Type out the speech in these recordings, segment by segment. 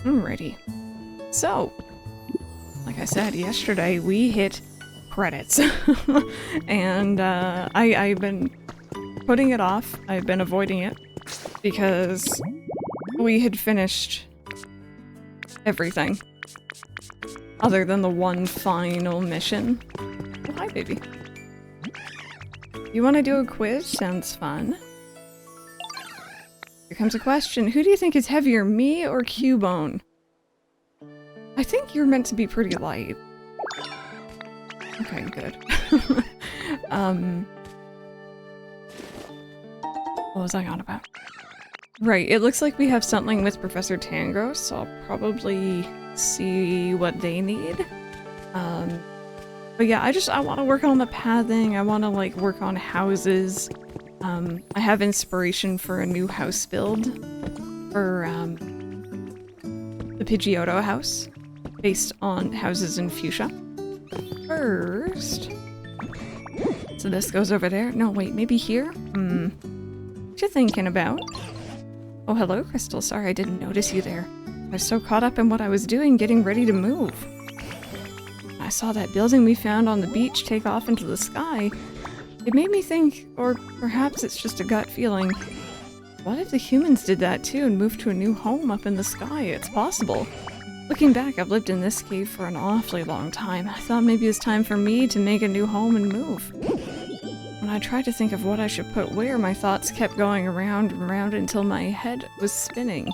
Alrighty. So, like I said, yesterday we hit credits. And I've been putting it off. I've been avoiding it because we had finished everything other than the one final mission. Oh, hi, baby. You want to do a quiz? Sounds fun. Here comes a question. Who do you think is heavier, me or Cubone? I think you're meant to be pretty light. Okay, good. What was I on about? Right, it looks like we have something with Professor Tangrowth, so I'll probably see what they need. But yeah, I want to work on the pathing. I want to like work on houses. I have inspiration for a new house build for the Pidgeotto house, based on houses in Fuchsia. First, so this goes over there. No, wait, maybe here? What you thinking about? Oh, hello, Crystal. Sorry, I didn't notice you there. I was so caught up in what I was doing, getting ready to move. I saw that building we found on the beach take off into the sky. It made me think, or perhaps it's just a gut feeling, what if the humans did that too and moved to a new home up in the sky? It's possible. Looking back, I've lived in this cave for an awfully long time. I thought maybe it's time for me to make a new home and move. When I tried to think of what I should put where, my thoughts kept going around and around until my head was spinning.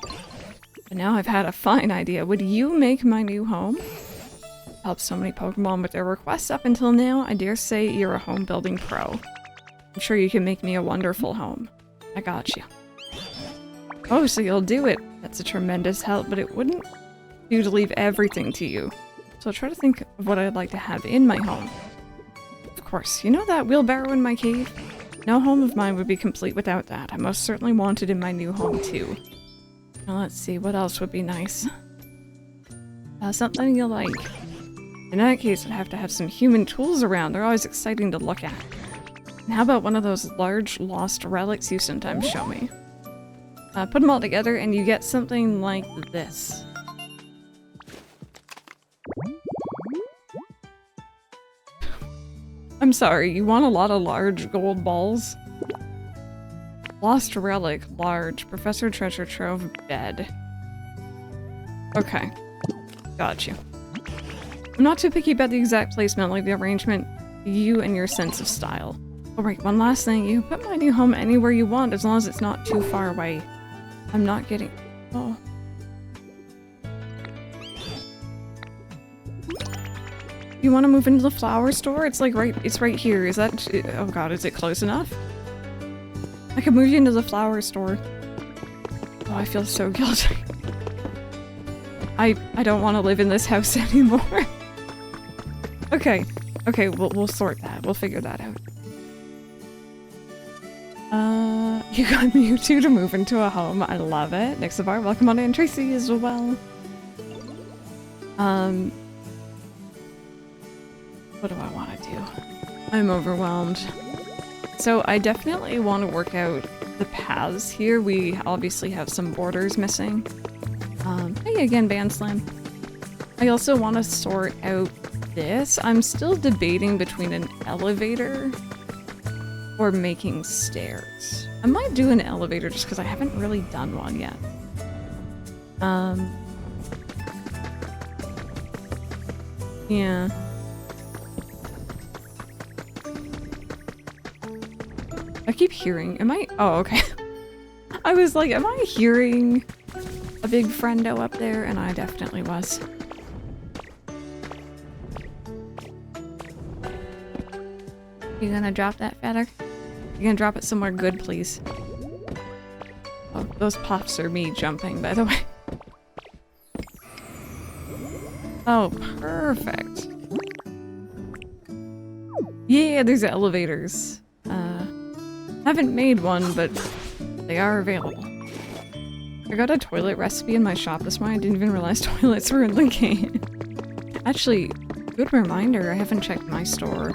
But now I've had a fine idea. Would you make my new home? Helped so many Pokemon with their requests up until now. I dare say you're a home building pro. I'm sure you can make me a wonderful home. I got you. Oh, so you'll do it. That's a tremendous help, but it wouldn't do to leave everything to you. So I'll try to think of what I'd like to have in my home. Of course, you know that wheelbarrow in my cave? No home of mine would be complete without that. I most certainly want it in my new home too. Now let's see, what else would be nice? Something you like. In that case, I'd have to have some human tools around. They're always exciting to look at. And how about one of those large lost relics you sometimes show me? Put them all together and you get something like this. I'm sorry, you want a lot of large gold balls? Lost relic, large, Professor Treasure Trove, bed. Okay, got you. I'm not too picky about the exact placement, like the arrangement, you and your sense of style. Alright, one last thing, you can put my new home anywhere you want as long as it's not too far away. I'm not getting... Oh. You want to move into the flower store? It's like it's right here. Is that... Oh god, is it close enough? I could move you into the flower store. Oh, I feel so guilty. I don't want to live in this house anymore. Okay. Okay, we'll sort that. We'll figure that out. You got Mewtwo to move into a home. I love it. Nixabar, welcome on in. Tracy as well. What do I want to do? I'm overwhelmed. So I definitely want to work out the paths here. We obviously have some borders missing. Hey again, Bandslam. I also want to sort out this. I'm still debating between an elevator or making stairs. I might do an elevator just because I haven't really done one yet. Yeah. I keep hearing, oh, okay. I was like, am I hearing a big friendo up there? And I definitely was. You gonna drop that feather? You gonna drop it somewhere good, please? Oh, those puffs are me jumping, by the way. Oh, perfect. Yeah, there's elevators. Haven't made one, but they are available. I got a toilet recipe in my shop this morning. I didn't even realize toilets were in the game. Actually, good reminder, I haven't checked my store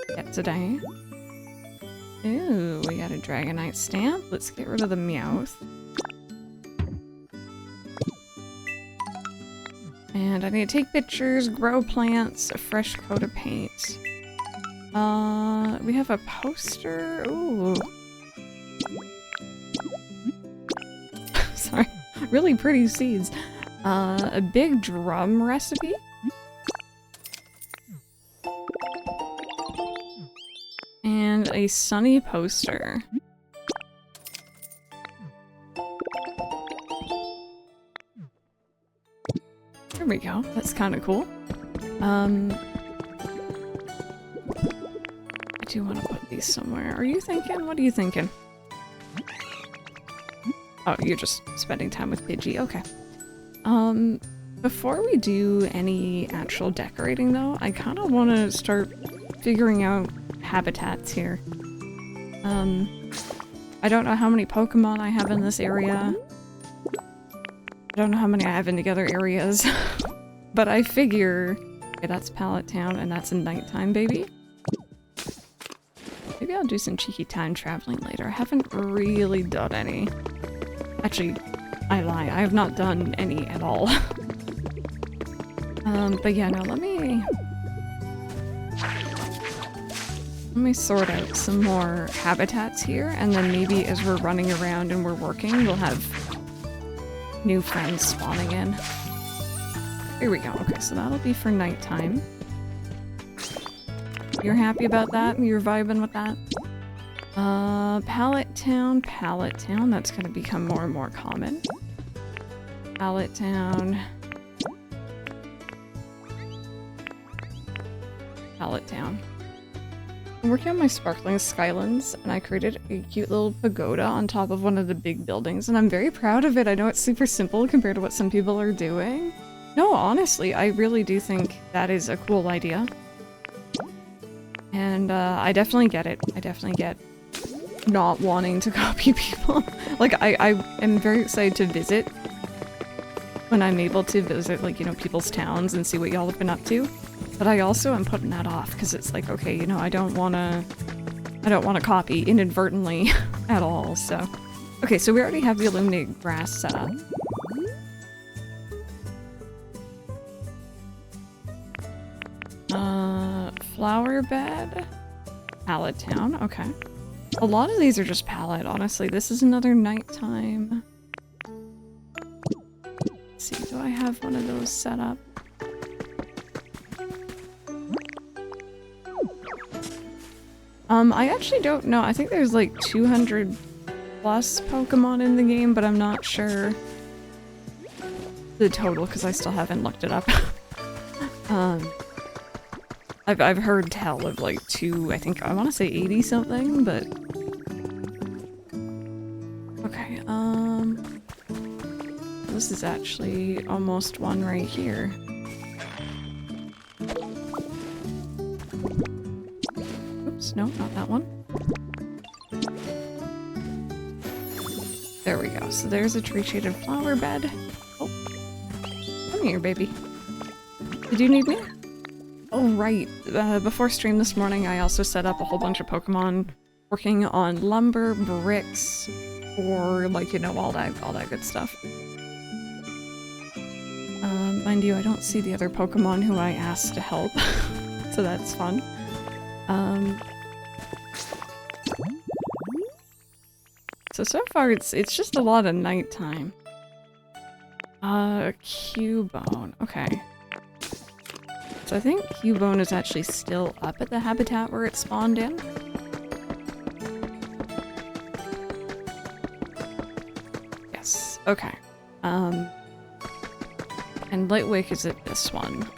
yet today. Ooh, we got a Dragonite stamp. Let's get rid of the Meowth. And I need to take pictures, grow plants, a fresh coat of paint. We have a poster. Ooh. Sorry. Really pretty seeds. A big drum recipe. And a sunny poster. There we go. That's kind of cool. I do want to put these somewhere. Are you thinking? What are you thinking? Oh, you're just spending time with Pidgey. Okay. Before we do any actual decorating though, I kind of want to start figuring out habitats here. I don't know how many Pokemon I have in this area. I don't know how many I have in the other areas. But I figure... Okay, that's Pallet Town, and that's a nighttime baby. Maybe I'll do some cheeky time traveling later. I haven't really done any. Actually, I lie. I have not done any at all. But yeah, no, let me sort out some more habitats here, and then maybe as we're running around and we're working, we'll have new friends spawning in. Here we go. Okay, so that'll be for nighttime. You're happy about that? You're vibing with that? Pallet Town, Pallet Town. That's gonna become more and more common. Pallet Town. Pallet Town. I'm working on my Sparkling Skylands, and I created a cute little pagoda on top of one of the big buildings, and I'm very proud of it. I know it's super simple compared to what some people are doing. No, honestly, I really do think that is a cool idea. And I definitely get it. I definitely get not wanting to copy people. Like, I am very excited to visit when I'm able to visit, like, you know, people's towns and see what y'all have been up to. But I also am putting that off because it's like, okay, you know, I don't want to copy inadvertently at all, so. Okay, so we already have the illuminated grass set up. Flower bed. Pallet Town, okay. A lot of these are just pallet, honestly. This is another nighttime. Let's see, do I have one of those set up? I actually don't know. I think there's like 200 plus Pokemon in the game, but I'm not sure the total because I still haven't looked it up. I've heard tell of like I think I want to say 80 something, but okay. This is actually almost one right here. Oops, no, not that one. There we go. So there's a tree-shaded flower bed. Oh, come here, baby. Did you need me? Oh, right. Before stream this morning, I also set up a whole bunch of Pokemon working on lumber, bricks, or like, you know, all that good stuff. Mind you, I don't see the other Pokemon who I asked to help, so that's fun. So far it's just a lot of nighttime. Cubone. Okay. So I think Cubone is actually still up at the habitat where it spawned in. Yes. Okay. And Lightwake is at this one.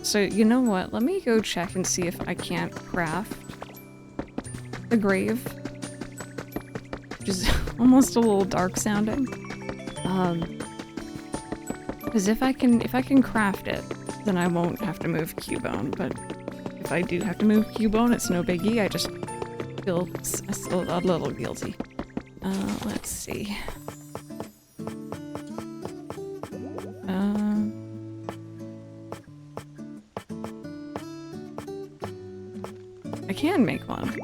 So you know what? Let me go check and see if I can't craft the grave. Which is almost a little dark sounding. Because if I can craft it, then I won't have to move Cubone, but if I do have to move Cubone, it's no biggie. I just feel a little guilty. Let's see. I can make one.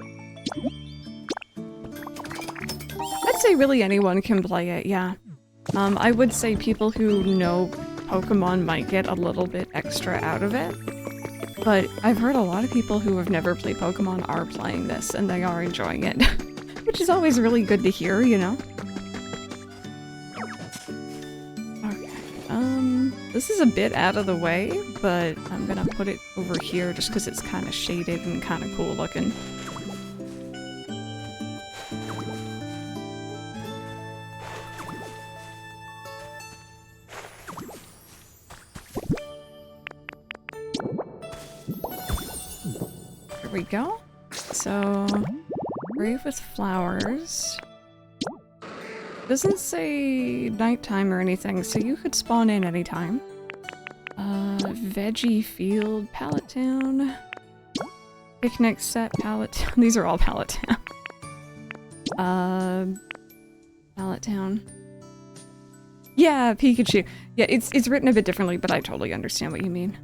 I'd say really anyone can play it, yeah. I would say people who know Pokemon might get a little bit extra out of it. But I've heard a lot of people who have never played Pokemon are playing this, and they are enjoying it. Which is always really good to hear, you know? Okay, this is a bit out of the way, but I'm gonna put it over here just because it's kind of shaded and kind of cool looking. There we go. So, grave with flowers. Doesn't say nighttime or anything, so you could spawn in anytime. Veggie field, Pallet Town. Picnic set, Pallet Town. These are all Pallet Town. Pallet Town. Yeah, Pikachu. Yeah, it's written a bit differently, but I totally understand what you mean.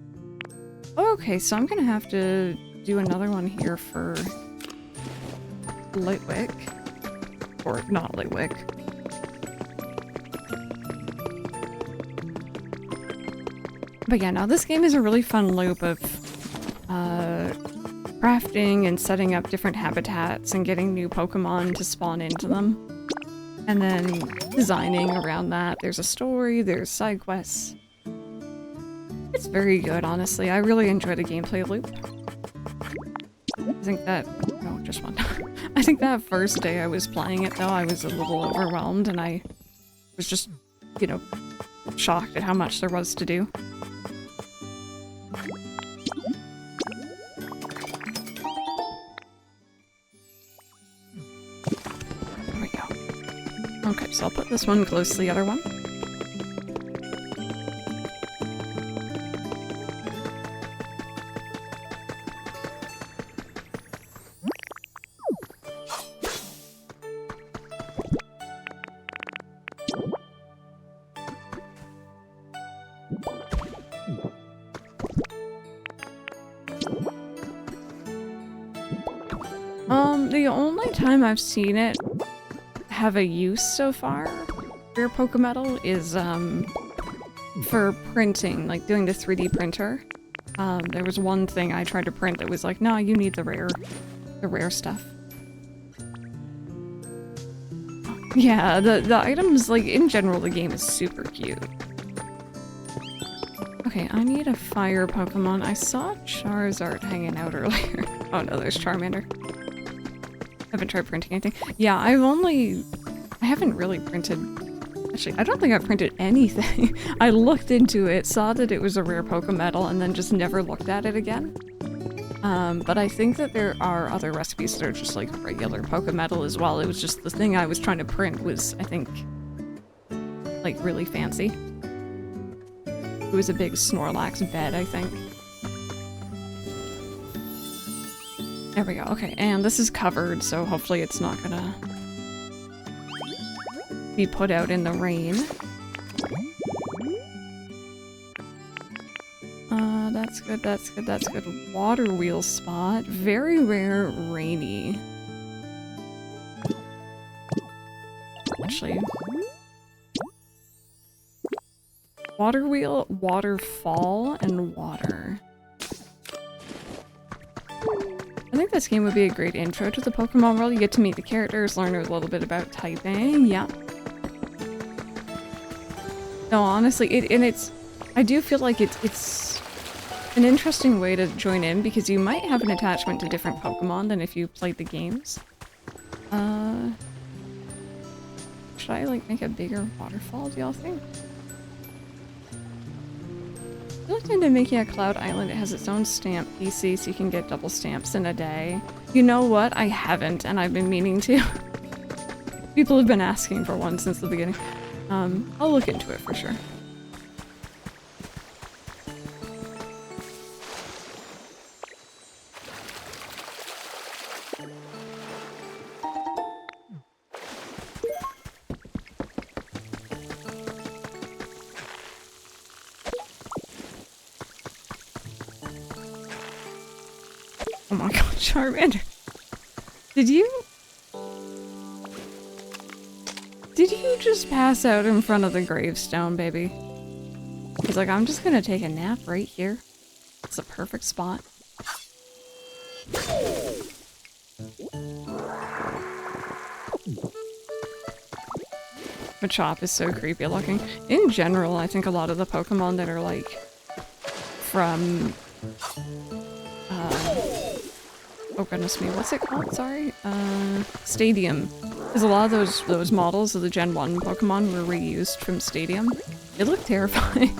Okay, so I'm gonna have to do another one here for Litwick. Or not Litwick. But yeah, now this game is a really fun loop of crafting and setting up different habitats and getting new Pokemon to spawn into them. And then designing around that. There's a story, there's side quests. It's very good, honestly. I really enjoy the gameplay loop. I think that... no, just one. I think that first day I was playing it, though, I was a little overwhelmed, and I was just, you know, shocked at how much there was to do. There we go. Okay, so I'll put this one close to the other one. The only time I've seen it have a use so far, Rare Pokemetal, is for printing, like doing the 3D printer. There was one thing I tried to print that was like, no, you need the rare stuff. Yeah, the items, like, in general, the game is super cute. Okay, I need a fire Pokemon. I saw Charizard hanging out earlier. Oh no, there's Charmander. I haven't tried printing anything. Yeah, I haven't really printed... Actually, I don't think I've printed anything. I looked into it, saw that it was a rare Pokemetal, and then just never looked at it again. But I think that there are other recipes that are just like regular Pokemetal as well. It was just the thing I was trying to print was, I think, like really fancy. It was a big Snorlax bed, I think. There we go. Okay, and this is covered, so hopefully it's not gonna be put out in the rain. That's good, that's good, that's good. Water wheel spot. Very rare rainy. Actually. Water wheel, waterfall, and water. I think this game would be a great intro to the Pokemon world. You get to meet the characters, learn a little bit about typing, yeah. No, honestly, I do feel like it's an interesting way to join in because you might have an attachment to different Pokemon than if you played the games. Should I, like, make a bigger waterfall, do y'all think? I looked into making a Cloud Island. It has its own stamp PC, so you can get double stamps in a day. You know what? I haven't, and I've been meaning to. People have been asking for one since the beginning. I'll look into it for sure. Oh my god, Charmander. Did you just pass out in front of the gravestone, baby? He's like, I'm just gonna take a nap right here. It's a perfect spot. Machop is so creepy looking. In general, I think a lot of the Pokemon that are like from oh goodness me, what's it called? Sorry? Stadium. Because a lot of those models of the Gen 1 Pokemon were reused from Stadium. It looked terrifying.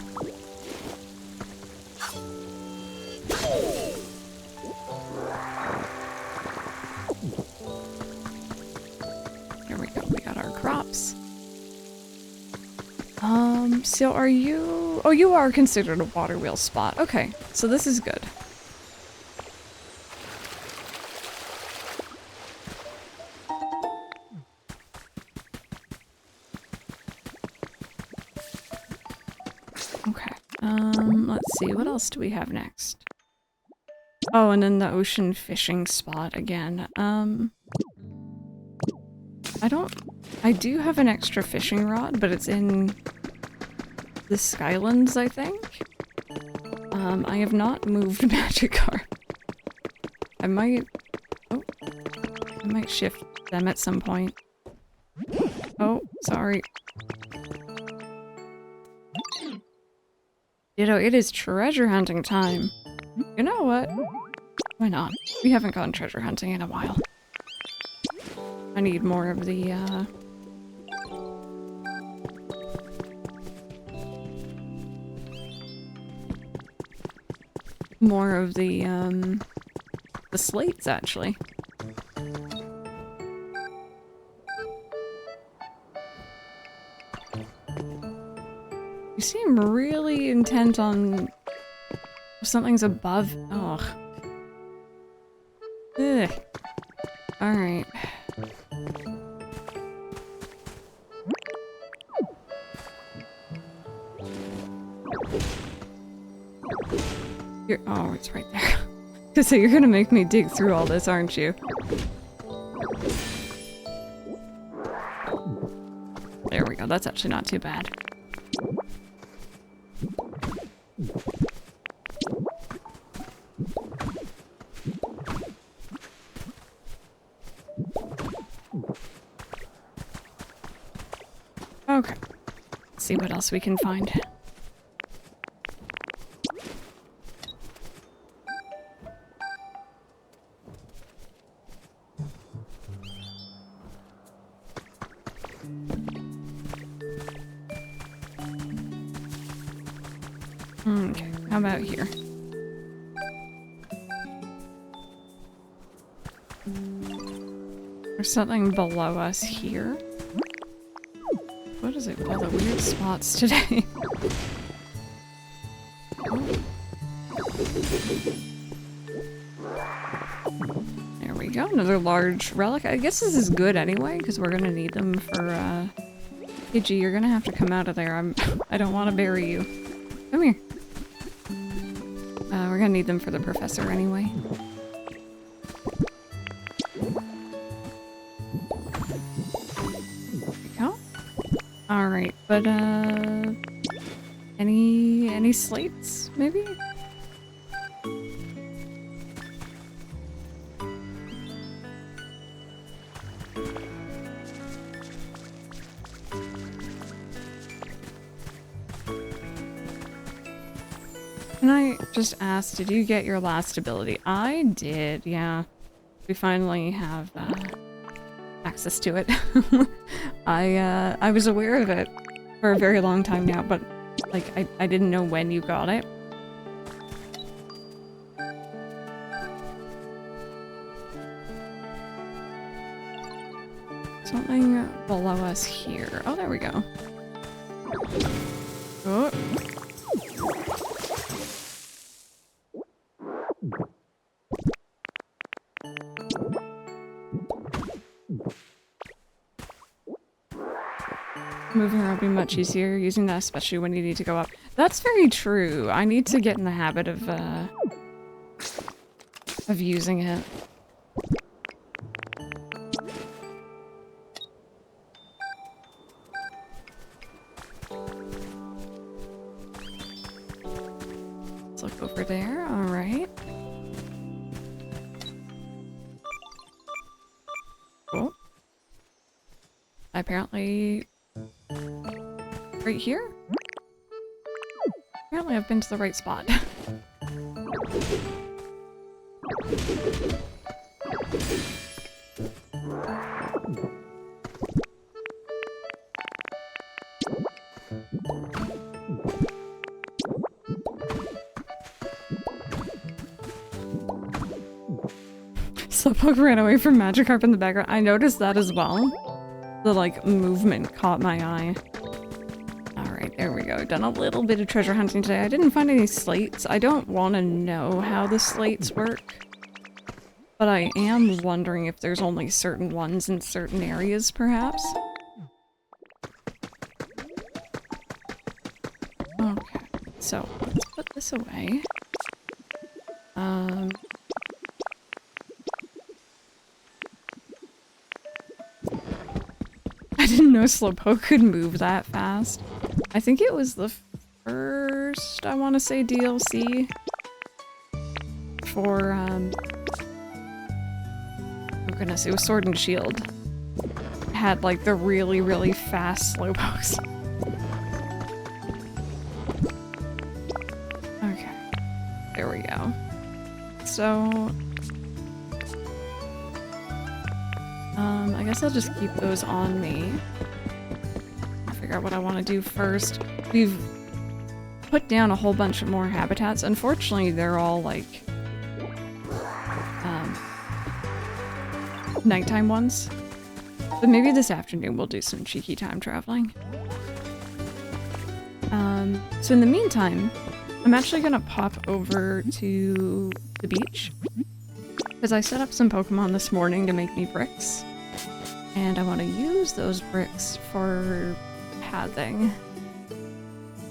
There we go, we got our crops. So are you... Oh, you are considered a water wheel spot. Okay, so this is good. Okay, let's see, what else do we have next? Oh, and then the ocean fishing spot again. I do have an extra fishing rod, but it's in the Skylands, I think. I have not moved Magikarp. I might shift them at some point. Oh, sorry. Ditto, it is treasure hunting time. You know what? Why not? We haven't gone treasure hunting in a while. I need more of the, the slates, actually. You seem really intent on something's above. Ugh. Ugh. Alright. Oh, it's right there. So you're gonna make me dig through all this, aren't you? There we go, that's actually not too bad. Okay. Let's see what else we can find. Okay, how about here? There's something below us here. What is it called? The weird spots today. There we go, another large relic. I guess this is good anyway, because we're gonna need them for, Pidgey, you're gonna have to come out of there. I don't want to bury you. Come here. We're gonna need them for the professor anyway. Alright, but any slates, maybe? Can I just ask, did you get your last ability? I did, yeah. We finally have access to it. I was aware of it for a very long time now, but like I didn't know when you got it. Something below us here. Oh, there we go. Oh. Moving around would be much easier, using that especially when you need to go up. That's very true. I need to get in the habit of using it. look over there. Alright. Cool. Apparently... right here? Apparently I've been to the right spot. Slowpoke ran away from Magikarp in the background. I noticed that as well. The, like, movement caught my eye. Alright, there we go. Done a little bit of treasure hunting today. I didn't find any slates. I don't want to know how the slates work. But I am wondering if there's only certain ones in certain areas, perhaps. Okay, so let's put this away. I didn't know Slowpoke could move that fast. I think it was the first, I want to say, DLC for, oh goodness, it was Sword and Shield. It had, like, the really, really fast Slowpokes. Okay. There we go. So... I guess I'll just keep those on me. I'll figure out what I want to do first. We've put down a whole bunch of more habitats. Unfortunately, they're all, like, nighttime ones. But maybe this afternoon we'll do some cheeky time traveling. So in the meantime, I'm actually gonna pop over to the beach. Because I set up some Pokemon this morning to make me bricks. And I want to use those bricks for pathing.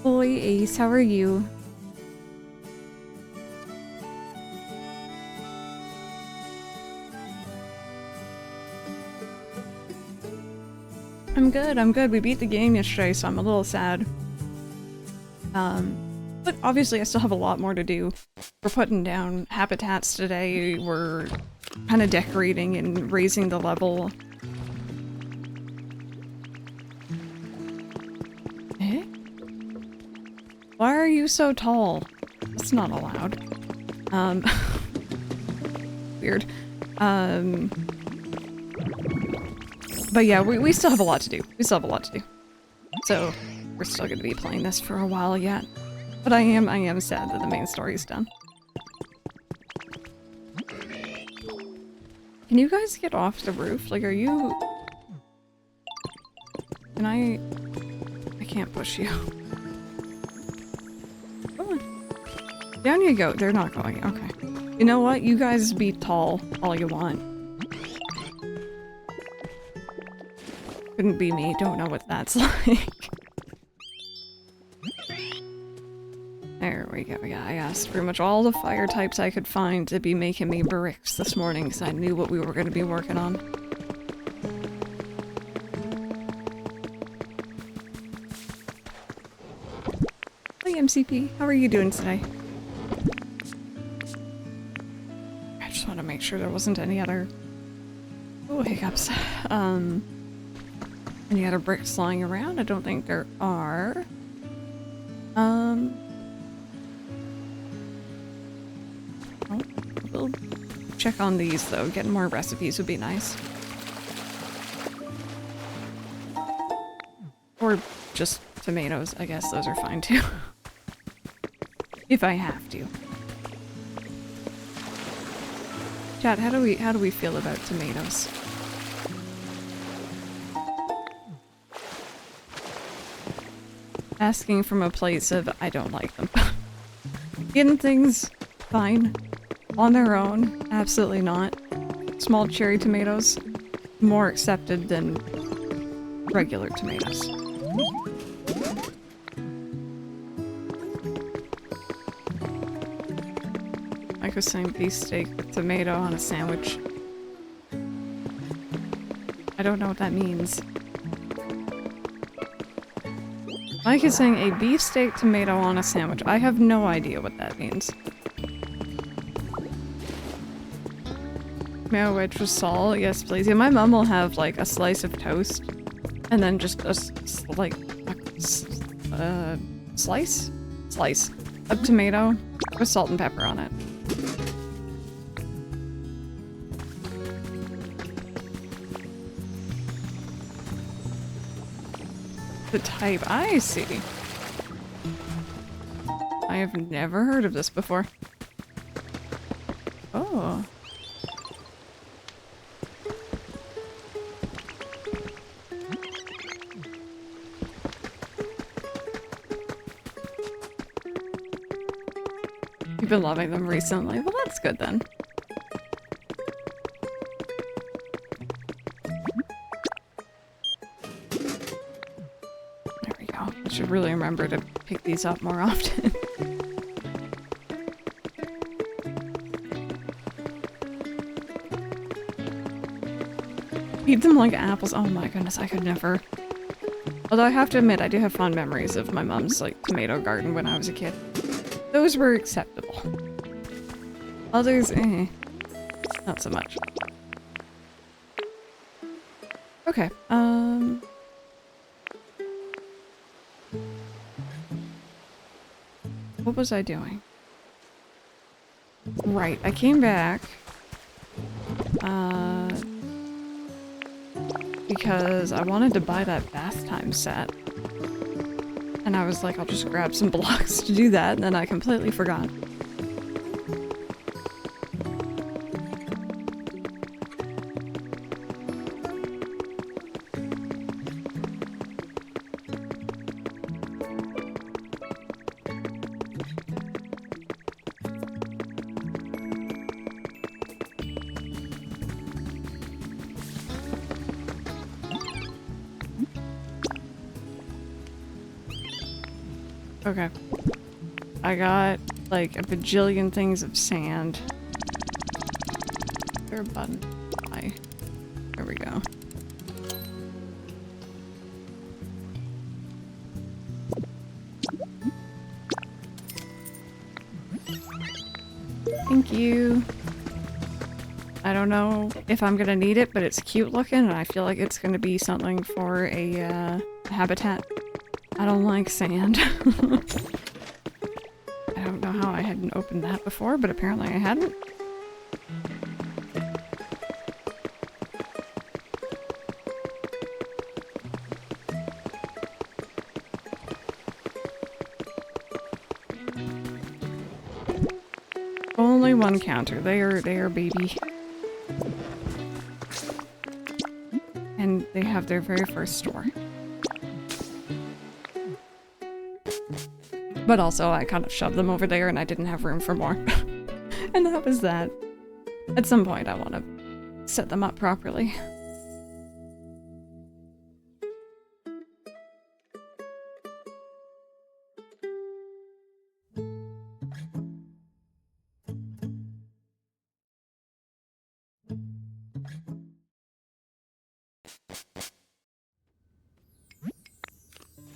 Boy, Ace, how are you? I'm good, I'm good. We beat the game yesterday, so I'm a little sad. But obviously I still have a lot more to do. We're putting down habitats today, we're kind of decorating and raising the level. Eh? Why are you so tall? That's not allowed. Weird. But yeah, we still have a lot to do. We still have a lot to do. So, we're still gonna be playing this for a while yet. But I am sad that the main story's done. Can you guys get off the roof? Like, are you... Can I can't push you. Come on. Down you go. They're not going. Okay. You know what? You guys be tall all you want. Couldn't be me. Don't know what that's like. There we go. Yeah, I asked pretty much all the fire types I could find to be making me bricks this morning because I knew what we were going to be working on. Hi MCP, how are you doing today? I just want to make sure there wasn't any other... Oh, hiccups. Any other bricks lying around? I don't think there are. We'll check on these though. Getting more recipes would be nice. Or just tomatoes, I guess those are fine too. If I have to. Chat, how do we feel about tomatoes? Asking from a place of I don't like them. Getting things fine on their own, absolutely not. Small cherry tomatoes, more accepted than regular tomatoes. Like was saying, beefsteak with tomato on a sandwich. I don't know what that means. Mike is saying a beefsteak tomato on a sandwich. I have no idea what that means. Tomato wedge with salt? Yes, please. Yeah, my mom will have like a slice of toast and then just a slice of tomato with salt and pepper on it. The type, I see. I have never heard of this before. Oh. You've been loving them recently. Well, that's good then. There we go. I should really remember to pick these up more often. Eat them like apples. Oh my goodness, I could never. Although I have to admit, I do have fond memories of my mom's like tomato garden when I was a kid. Those were acceptable. Others, not so much. Okay, what was I doing? Right, I came back, because I wanted to buy that bath time set. And I was like, I'll just grab some blocks to do that, and then I completely forgot. Okay. I got like a bajillion things of sand. Is there a button? Why? There we go. Thank you. I don't know if I'm gonna need it, but it's cute looking and I feel like it's gonna be something for a habitat. I don't like sand. I don't know how I hadn't opened that before, but apparently I hadn't. Only one counter. There, baby. And they have their very first store. But also, I kind of shoved them over there and I didn't have room for more. And that was that. At some point, I want to set them up properly.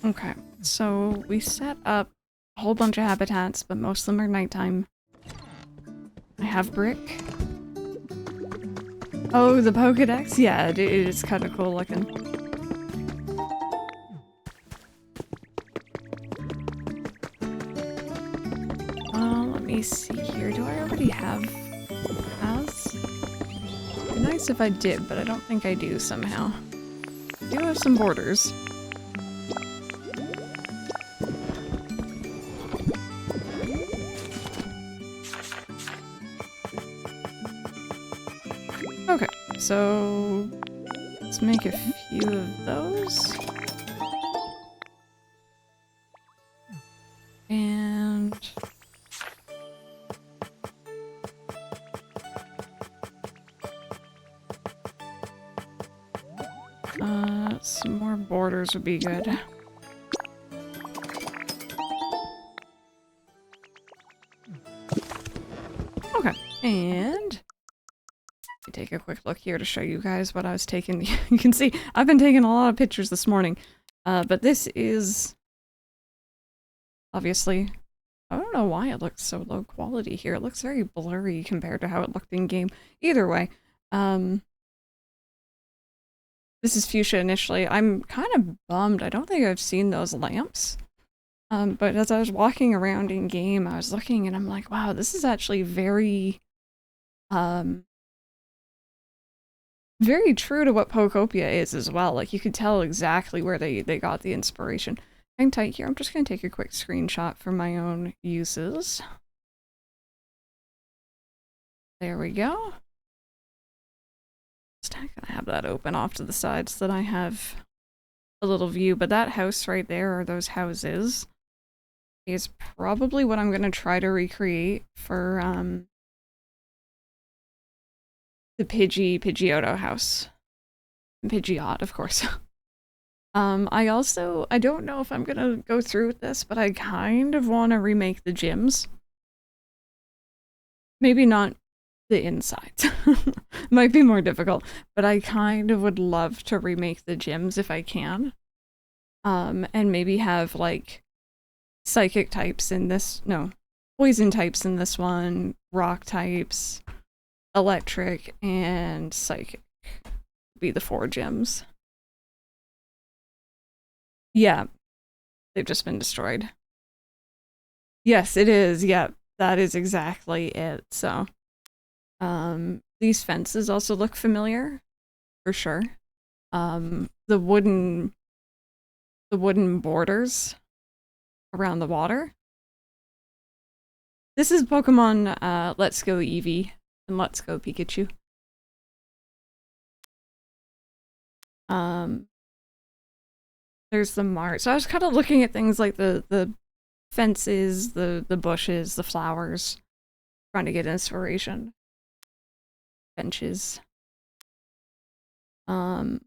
Okay, so we set up a whole bunch of habitats, but most of them are nighttime. I have brick. Oh, the Pokedex? Yeah, it is kind of cool looking. Let me see here. Do I already have paths? It'd be nice if I did, but I don't think I do somehow. I do have some borders. Okay, so let's make a few of those. And some more borders would be good. Okay, and take a quick look here to show you guys what I was taking. You can see I've been taking a lot of pictures this morning, but this is obviously. I don't know why it looks so low quality here. It looks very blurry compared to how it looked in game. Either way, this is fuchsia initially. I'm kind of bummed. I don't think I've seen those lamps. But as I was walking around in game, I was looking and I'm like, wow, this is actually very, very true to what Pokopia is as well. Like, you could tell exactly where they got the inspiration. Hang tight here. I'm just going to take a quick screenshot for my own uses. There we go. Just going to have that open off to the side so that I have a little view. But that house right there, or those houses, is probably what I'm going to try to recreate for the Pidgeotto house. Pidgeot, of course. I don't know if I'm gonna go through with this, but I kind of want to remake the gyms. Maybe not the insides. Might be more difficult, but I kind of would love to remake the gyms if I can. And maybe have, like, psychic types in this, no, poison types in this one, rock types, electric, and psychic be the 4 gyms. Yeah, they've just been destroyed. Yes, it is. Yeah, that is exactly it. So, these fences also look familiar, for sure. The wooden borders around the water. This is Pokemon Let's Go Eevee and Let's Go Pikachu. There's the mart. So I was kind of looking at things like the fences, the bushes, the flowers, trying to get inspiration. Benches. So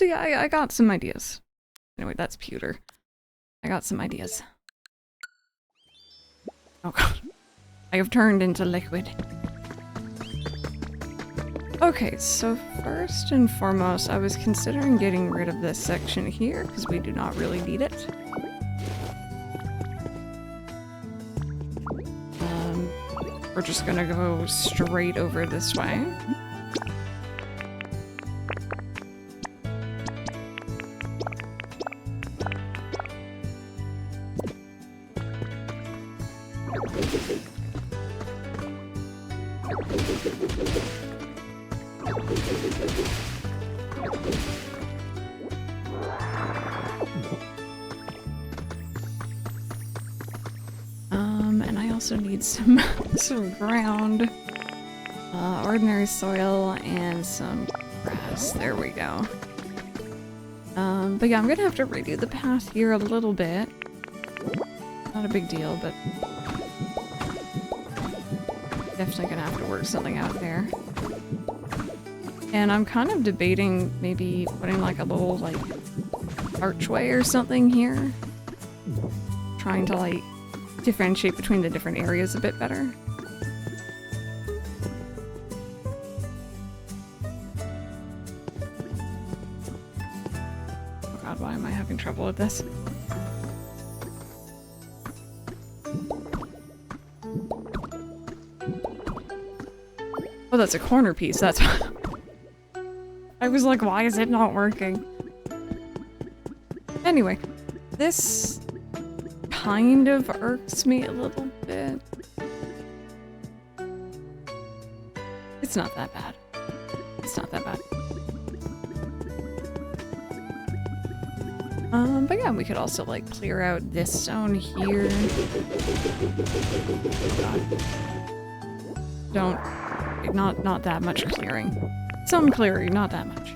yeah, I got some ideas. Anyway, that's pewter. I got some ideas. Oh god. I have turned into liquid. Okay, so first and foremost, I was considering getting rid of this section here, because we do not really need it. We're just gonna go straight over this way. And I also need some ground, ordinary soil, and some grass. There we go. But yeah, I'm gonna have to redo the path here a little bit. Not a big deal, but definitely gonna have to work something out there. And I'm kind of debating maybe putting like a little like archway or something here. Trying to like differentiate between the different areas a bit better. Oh god, why am I having trouble with this? Oh, that's a corner piece, that's I was like, why is it not working? Anyway, this kind of irks me a little bit. It's not that bad. It's not that bad. But yeah, we could also like clear out this zone here. Oh god. Not that much clearing. Some clearing, not that much.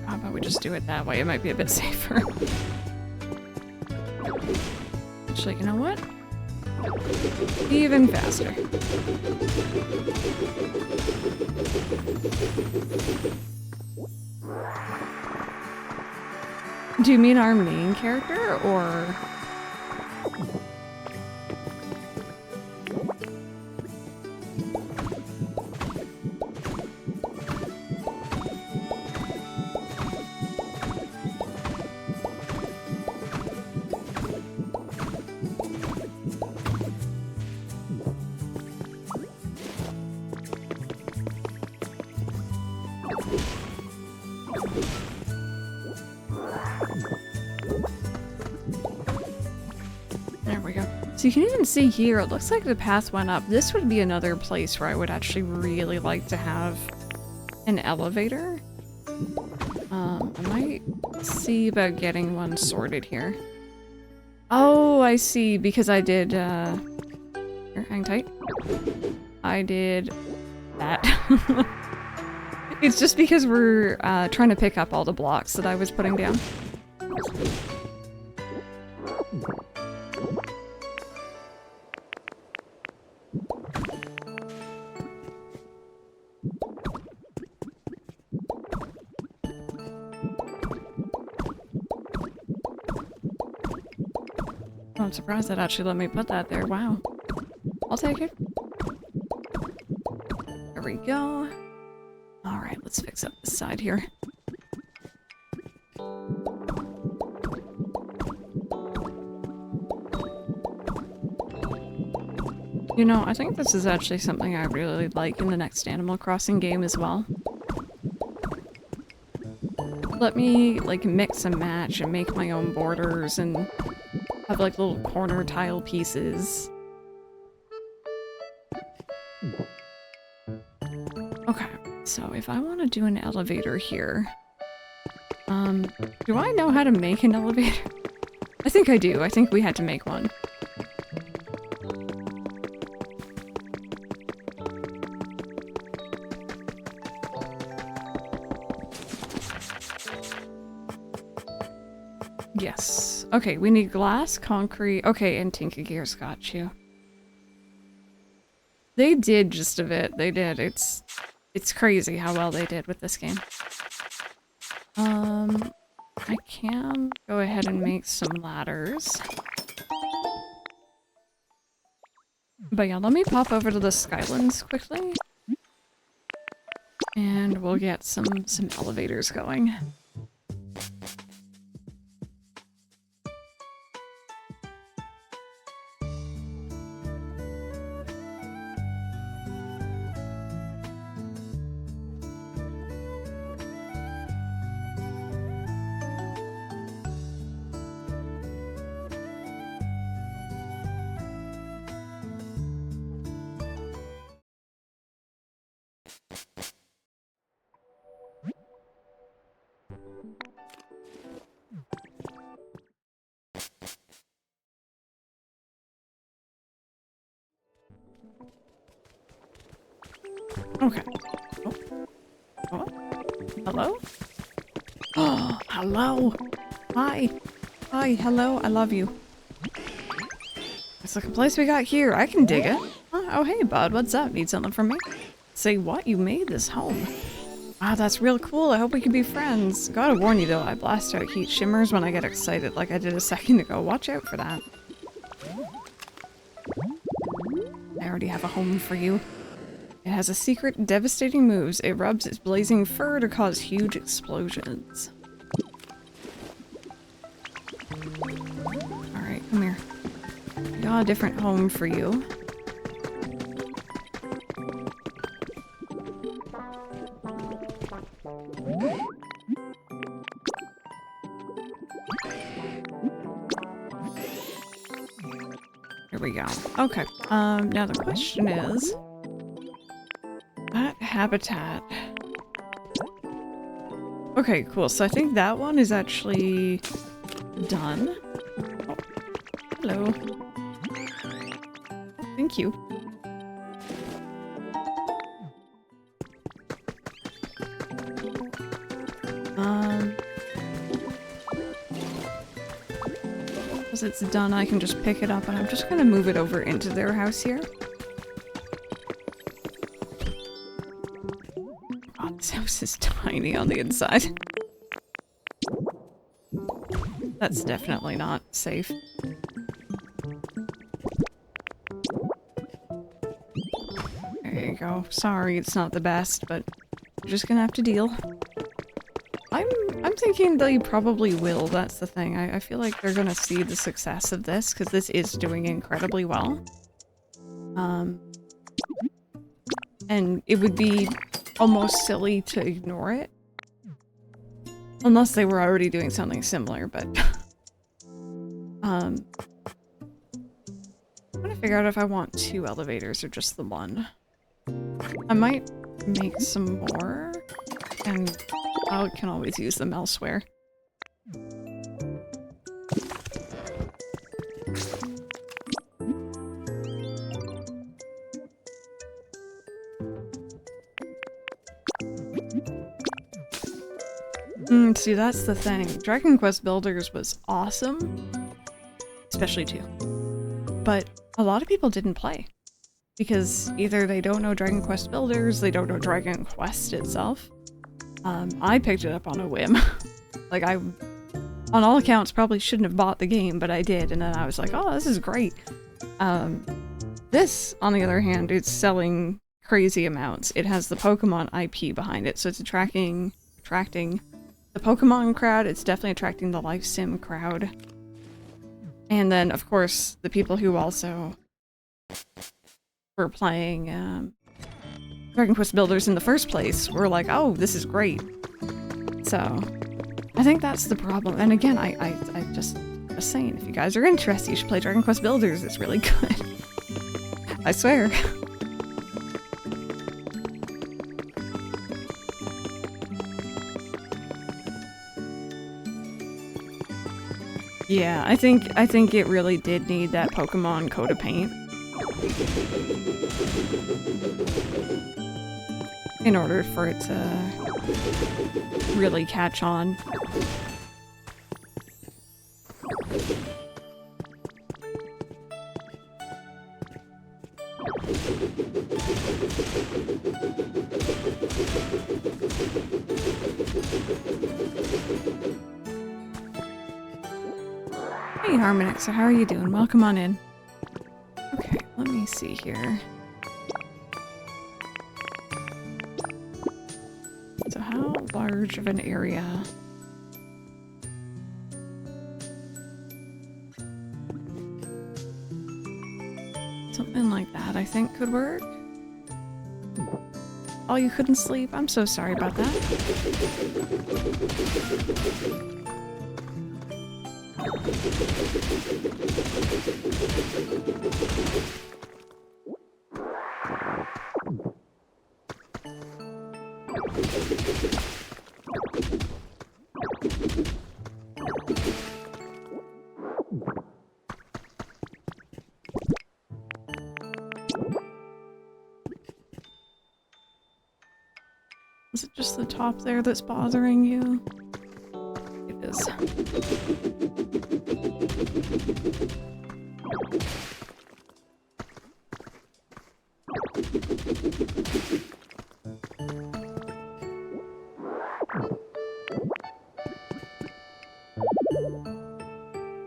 How about we just do it that way? It might be a bit safer. Actually, you know what? Even faster. Do you mean our main character, or There we go. So you can even see here, it looks like the path went up. This would be another place where I would actually really like to have an elevator. I might see about getting one sorted here. Oh, I see, because I did, here, hang tight. I did that. It's just because we're, trying to pick up all the blocks that I was putting down. I'm surprised that actually let me put that there. Wow. I'll take it. There we go. Alright, let's fix up this side here. You know, I think this is actually something I really like in the next Animal Crossing game as well. Let me, like, mix and match and make my own borders and have, like, little corner tile pieces. Okay, so if I want to do an elevator here... do I know how to make an elevator? I think I do. I think we had to make one. Yes. Okay, we need glass, concrete. Okay, and Tinkagear's got you. They did just a bit. They did. It's crazy how well they did with this game. I can go ahead and make some ladders. But yeah, let me pop over to the Skylands quickly. And we'll get some elevators going. Okay. Oh. Oh. Hello? Oh, hello. Hi. Hi, hello. I love you. It's like a place we got here. I can dig it. Oh, hey, bud. What's up? Need something from me? Say what? You made this home. Wow, that's real cool. I hope we can be friends. Gotta warn you, though. I blast out heat shimmers when I get excited, like I did a second ago. Watch out for that. I already have a home for you. It has a secret, devastating moves. It rubs its blazing fur to cause huge explosions. Alright, come here. Got a different home for you. Here we go. Okay, now the question is... that habitat. Okay, cool. So I think that one is actually done. Oh, hello. Thank you. Once it's done, I can just pick it up, and I'm just gonna move it over into their house here. This house is tiny on the inside. That's definitely not safe. There you go. Sorry, it's not the best, but you're just gonna have to deal. I'm thinking they probably will, that's the thing. I feel like they're gonna see the success of this, because this is doing incredibly well. And it would be almost silly to ignore it. Unless they were already doing something similar, but... I'm gonna figure out if I want 2 elevators or just the 1. I might make some more, and I can always use them elsewhere. See, that's the thing. Dragon Quest Builders was awesome, especially 2. But a lot of people didn't play because either they don't know Dragon Quest Builders, they don't know Dragon Quest itself. I picked it up on a whim. Like, I, on all accounts, probably shouldn't have bought the game, but I did, and then I was like, oh, this is great. This, on the other hand, it's selling crazy amounts. It has the Pokemon IP behind it, so it's attracting the Pokemon crowd. It's definitely attracting the life sim crowd. And then, of course, the people who also were playing Dragon Quest Builders in the first place were like, oh, this is great. So, I think that's the problem. And again, I just was saying, if you guys are interested, you should play Dragon Quest Builders. It's really good. I swear. Yeah, I think it really did need that Pokemon coat of paint in order for it to really catch on. Hey Harmonix, so how are you doing? Welcome on in. Okay, let me see here. So how large of an area? Something like that I think could work. Oh, you couldn't sleep? I'm so sorry about that. Is it just the top there that's bothering you? It is.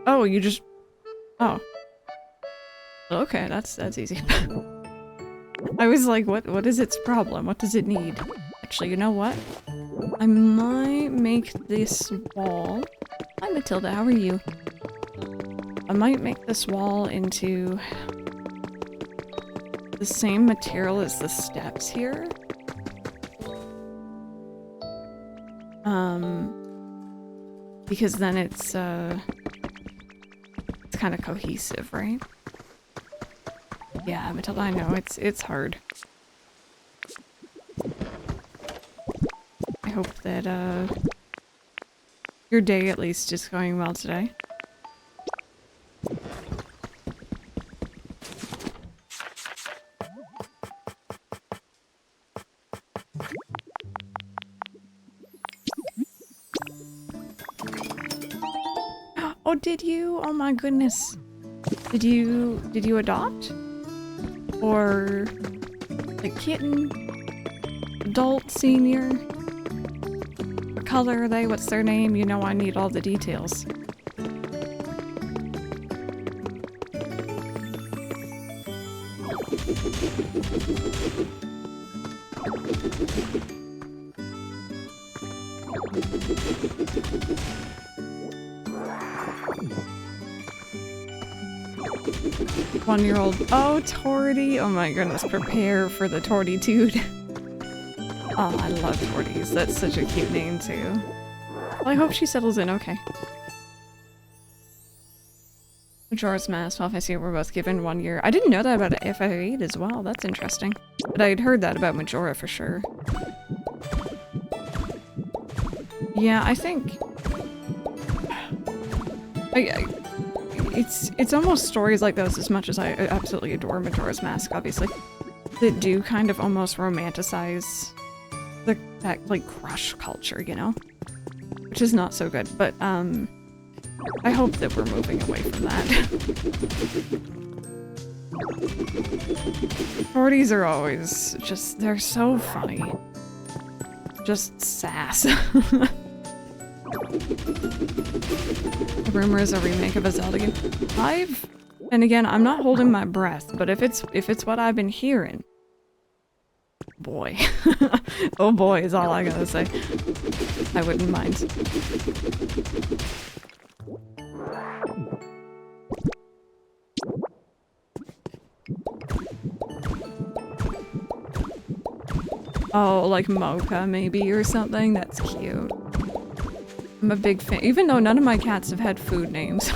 Oh, you just... Oh. Okay, that's easy. I was like, what is its problem? What does it need? Actually, you know what? I might make this wall... Hi Matilda, how are you? I might make this wall into the same material as the steps here. Because then it's kind of cohesive, right? Yeah, Matilda, I know, it's hard. I hope that, your day at least is going well today. Oh, did you? Oh my goodness. Did you adopt? Or a kitten? Adult? Senior? What color are they? What's their name? You know I need all the details. One-year-old. Oh, Torty. Oh my goodness. Prepare for the Tortitude. Oh, I love Torties. That's such a cute name, too. Well, I hope she settles in okay. Majora's Mask, well, if I see we're both given 1 year. I didn't know that about FF8 as well. That's interesting. But I'd heard that about Majora for sure. Yeah, I think... It's almost stories like those, as much as I absolutely adore Majora's Mask, obviously, that do kind of almost romanticize that like crush culture, you know? Which is not so good, but I hope that we're moving away from that. Torties are always just, they're so funny. Just sass. The rumor is a remake of a Zelda game. And again, I'm not holding my breath, but if it's what I've been hearing, boy. Oh boy is all I gotta say. I wouldn't mind. Oh, like Mocha maybe or something? That's cute. I'm a big fan, even though none of my cats have had food names.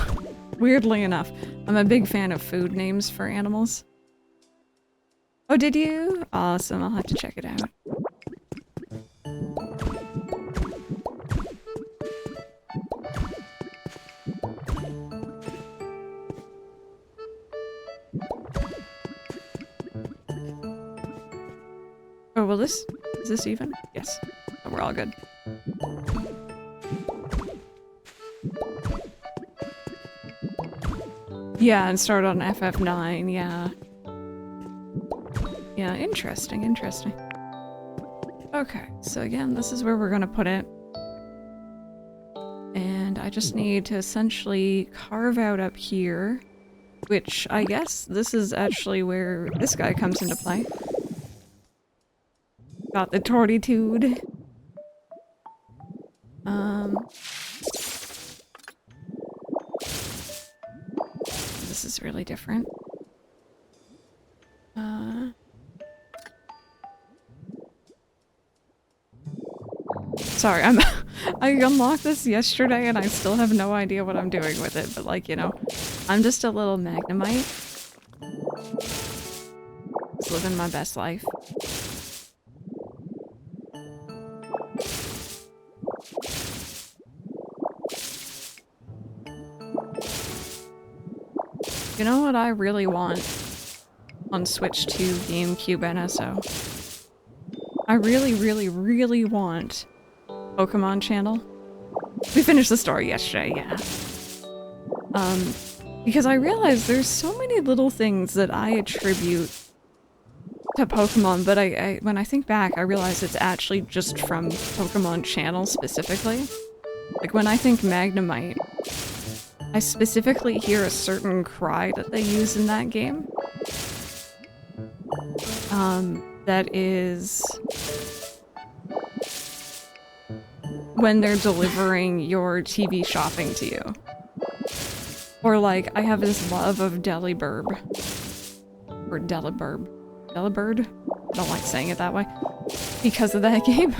Weirdly enough, I'm a big fan of food names for animals. Oh, did you? Awesome, I'll have to check it out. Oh, well is this even? Yes. Oh, we're all good. Yeah, and start on FF9, yeah. Yeah, interesting, interesting. Okay, so again, this is where we're gonna put it. And I just need to essentially carve out up here, which I guess this is actually where this guy comes into play. Got the tortitude. This is really different. Sorry, I unlocked this yesterday and I still have no idea what I'm doing with it, but like, you know, I'm just a little Magnemite. Just living my best life. You know what I really want on Switch 2, GameCube, NSO? I really, really, really want Pokemon Channel. We finished the story yesterday, yeah. Because I realized there's so many little things that I attribute to Pokemon, but when I think back, I realize it's actually just from Pokemon Channel specifically. Like when I think Magnemite, I specifically hear a certain cry that they use in that game. That is when they're delivering your TV shopping to you. Or like, I have this love of Delibird. Or Delibird. Delibird? I don't like saying it that way. Because of that game.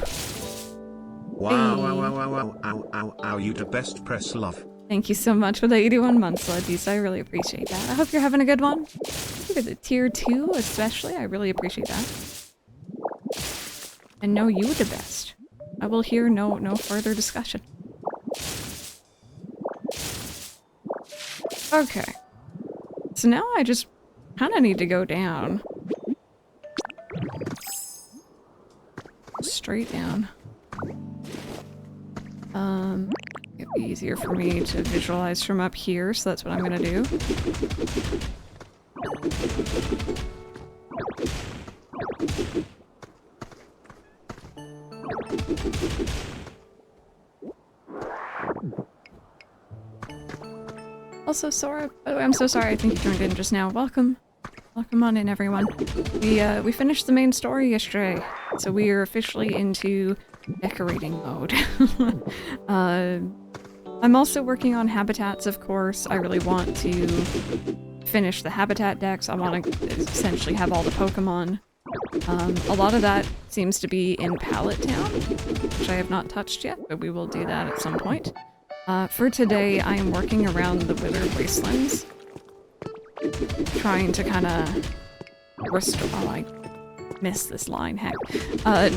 Wow, wow, wow, wow, wow, ow, ow, ow, you the best, press love. Thank you so much for the 81 months, Ledis. I really appreciate that. I hope you're having a good one. Look at the tier 2 especially. I really appreciate that. And know you the best. I will hear no further discussion. Okay. So now I just kind of need to go down. Straight down. It'd be easier for me to visualize from up here, so that's what I'm gonna do. Also, Sora, by the way, I'm so sorry, I think you joined in just now. Welcome. Welcome on in, everyone. We finished the main story yesterday, so we are officially into decorating mode. I'm also working on habitats, of course. I really want to finish the habitat decks. I want to essentially have all the Pokemon A lot of that seems to be in Pallet Town, which I have not touched yet, but we will do that at some point. For today, I am working around the Withered Wastelands, trying to kind of restore. Oh, I missed this line, heck.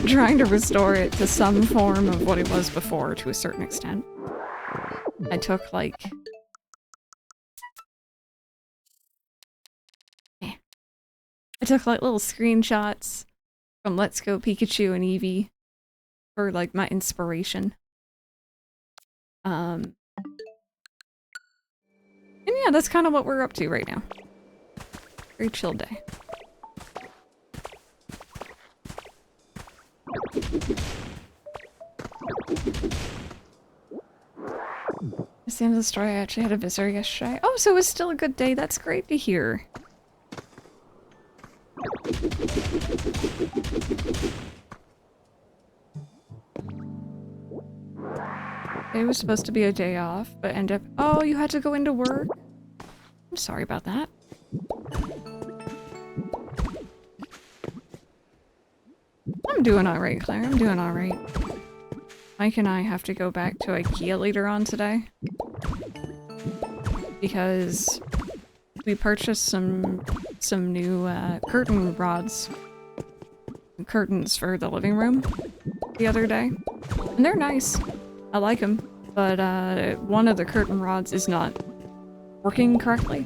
Trying to restore it to some form of what it was before to a certain extent. I took like... I took like little screenshots from Let's Go Pikachu and Eevee for like my inspiration. And yeah, that's kind of what we're up to right now. Very chill day. It's the end of the story. I actually had a visitor yesterday. Oh, so it was still a good day. That's great to hear. It was supposed to be a day off, but ended up— oh, you had to go into work? I'm sorry about that. I'm doing alright, Claire. I'm doing alright. Mike and I have to go back to IKEA later on today. Because we purchased some new curtain rods. Curtains for the living room the other day. And they're nice. I like them. But one of the curtain rods is not working correctly.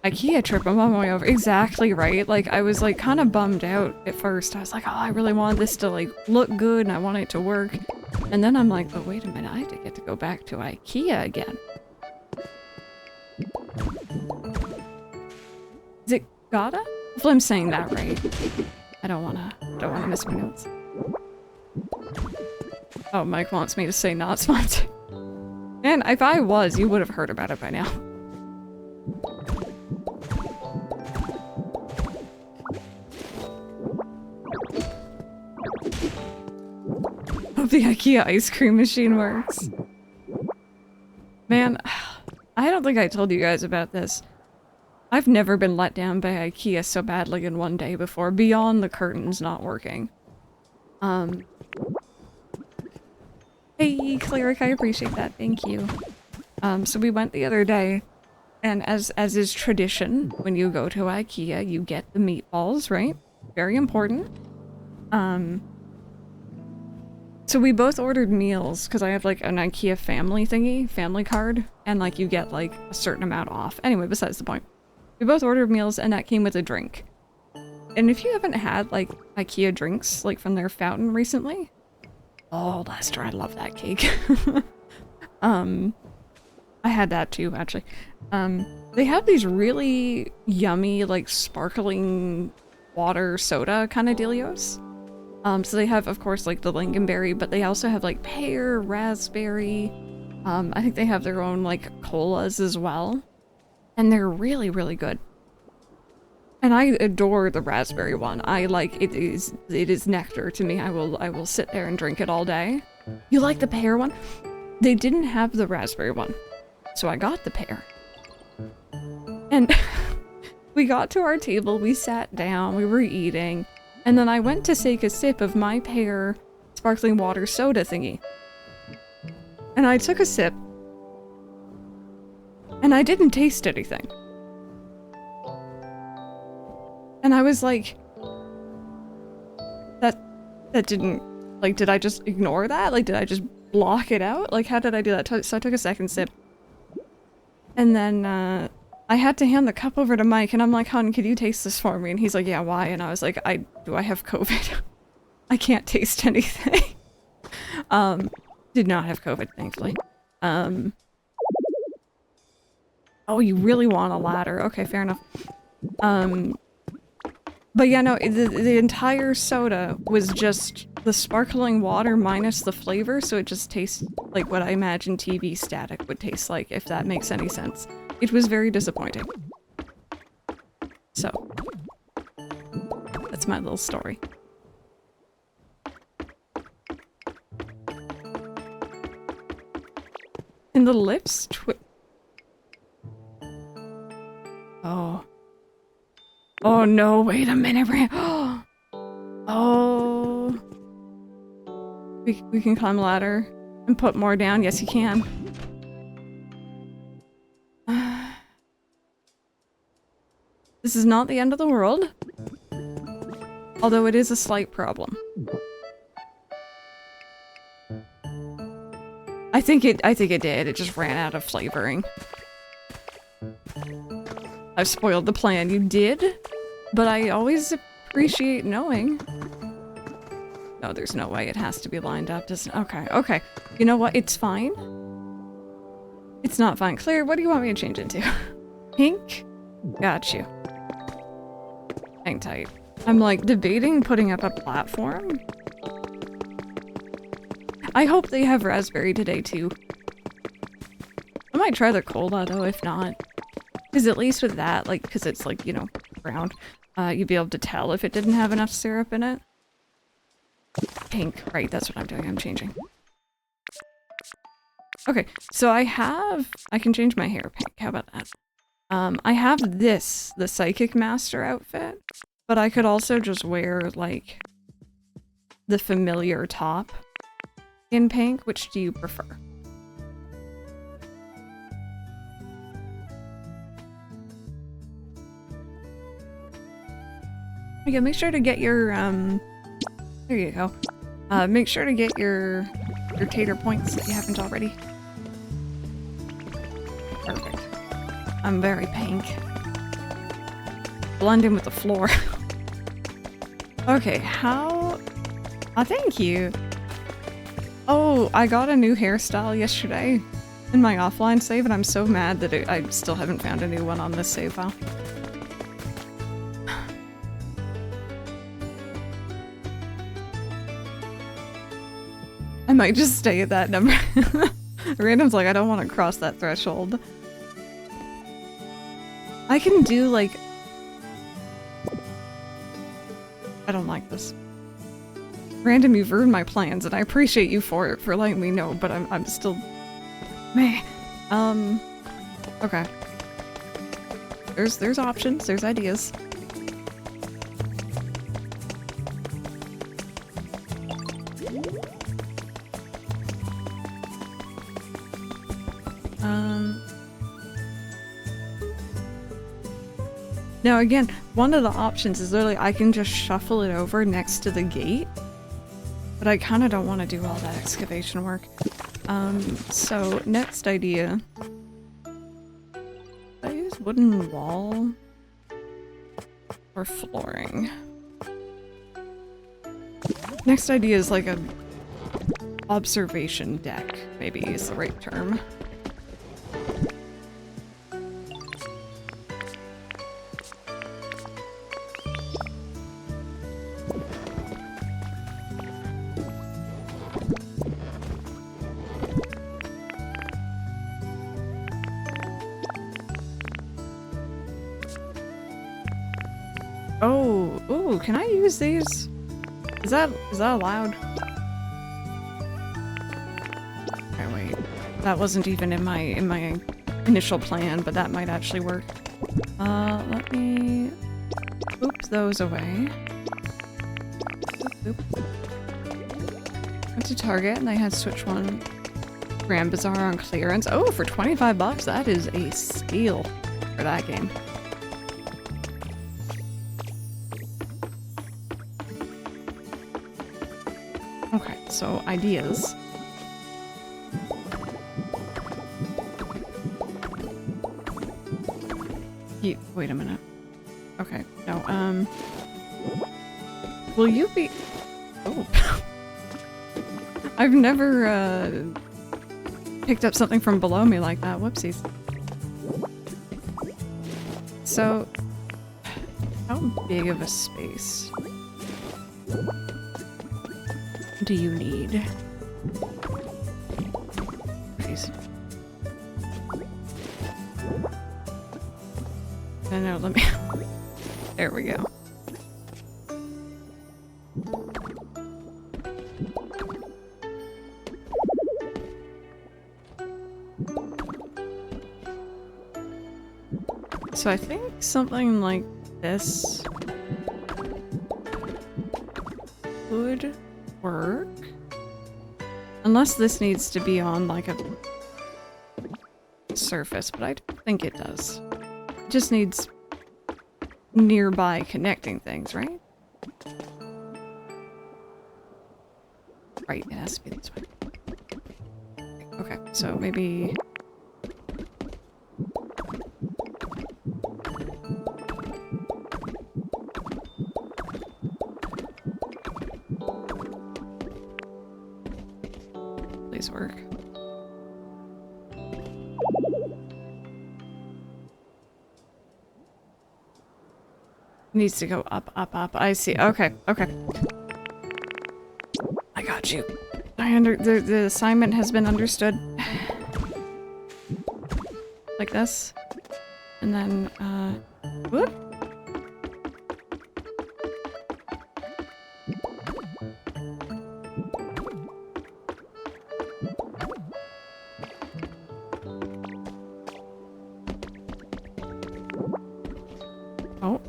IKEA trip, I'm on my way over. Exactly right. Like, I was like kind of bummed out at first. I was like, oh, I really want this to like look good and I want it to work. And then I'm like, oh, wait a minute, I have to get to go back to IKEA again. Is it gotta? Hopefully I'm saying that right. I don't wanna miss my notes. Oh, Mike wants me to say not sponsored. Man, if I was, you would have heard about it by now. Hope the IKEA ice cream machine works. Man, I don't think I told you guys about this. I've never been let down by IKEA so badly in one day before, beyond the curtains not working. Hey, Cleric, I appreciate that. Thank you. So we went the other day, and as is tradition, when you go to IKEA, you get the meatballs, right? Very important. So we both ordered meals, because I have like an IKEA family card, and like you get like a certain amount off. Anyway, besides the point. We both ordered meals, and that came with a drink. And if you haven't had like IKEA drinks, like from their fountain recently, oh, Lester, I love that cake. I had that too, actually. They have these really yummy, like sparkling water soda kind of dealios. So they have, of course, like the lingonberry, but they also have like pear, raspberry. I think they have their own like colas as well. And they're really, really good. And I adore the raspberry one. I like it is nectar to me. I will sit there and drink it all day. You like the pear one? They didn't have the raspberry one. So I got the pear. And we got to our table, we sat down, we were eating, and then I went to take a sip of my pear sparkling water soda thingy. And I took a sip, and I didn't taste anything. And I was like, that didn't, like, did I just ignore that? Like, did I just block it out? Like, how did I do that? So I took a second sip. And then, I had to hand the cup over to Mike, and I'm like, hon, could you taste this for me? And he's like, yeah, why? And I was like, do I have COVID? I can't taste anything. Did not have COVID, thankfully. Oh, you really want a ladder. Okay, fair enough. But yeah, no, the entire soda was just the sparkling water minus the flavor, so it just tastes like what I imagine TV static would taste like, if that makes any sense. It was very disappointing. So, that's my little story. And the lips Oh. Oh no, wait a minute. Oh. We can climb a ladder and put more down. Yes, you can. This is not the end of the world. Although it is a slight problem. I think it did. It just ran out of flavoring. I've spoiled the plan. You did? But I always appreciate knowing. No, there's no way it has to be lined up, doesn't it? Okay, okay. You know what? It's fine. It's not fine. Claire, what do you want me to change it to? Pink? Got you. Hang tight. I'm like debating putting up a platform. I hope they have raspberry today too. I might try the cola though, if not. Because at least with that, like, because it's like, you know, round, you'd be able to tell if it didn't have enough syrup in it. Pink, right, that's what I'm doing, I'm changing. Okay, so I can change my hair pink, how about that? I have this, the Psychic Master outfit, but I could also just wear, like, the familiar top in pink. Which do you prefer? Okay, make sure to get your, there you go. Make sure to get your tater points if you haven't already. Perfect. I'm very pink. Blend in with the floor. Okay, how... Oh, thank you. Oh, I got a new hairstyle yesterday in my offline save, and I'm so mad that I still haven't found a new one on this save file. I might just stay at that number. Random's like, I don't want to cross that threshold. I can do like... I don't like this. Random, you've ruined my plans, and I appreciate you for letting me know, but I'm still... Meh. Okay. There's options, there's ideas. Now again, one of the options is literally I can just shuffle it over next to the gate, but I kind of don't want to do all that excavation work. So next idea. I use wooden wall or flooring. Next idea is like a observation deck, maybe is the right term. Oh, ooh, can I use these? Is that allowed? Okay, wait. That wasn't even in my initial plan, but that might actually work. Let me oops those away. Oop, oop. Went to Target and they had Switch 1 Grand Bazaar on clearance. Oh, for 25 bucks, that is a steal for that game. Okay, so ideas. Wait a minute. Okay, no, will you be... Oh. I've never, picked up something from below me like that. Whoopsies. So, how big of a space do you need? Jeez. No, let me... There we go. so I think something like this would work. Unless this needs to be on like a surface, but I don't think it does. It just needs nearby connecting things, right? Right, it has to be this way. Okay, so maybe... Please work. Needs to go up, up, up. I see. Okay, okay. I got you. The assignment has been understood. Like this. And then, whoop. Oh.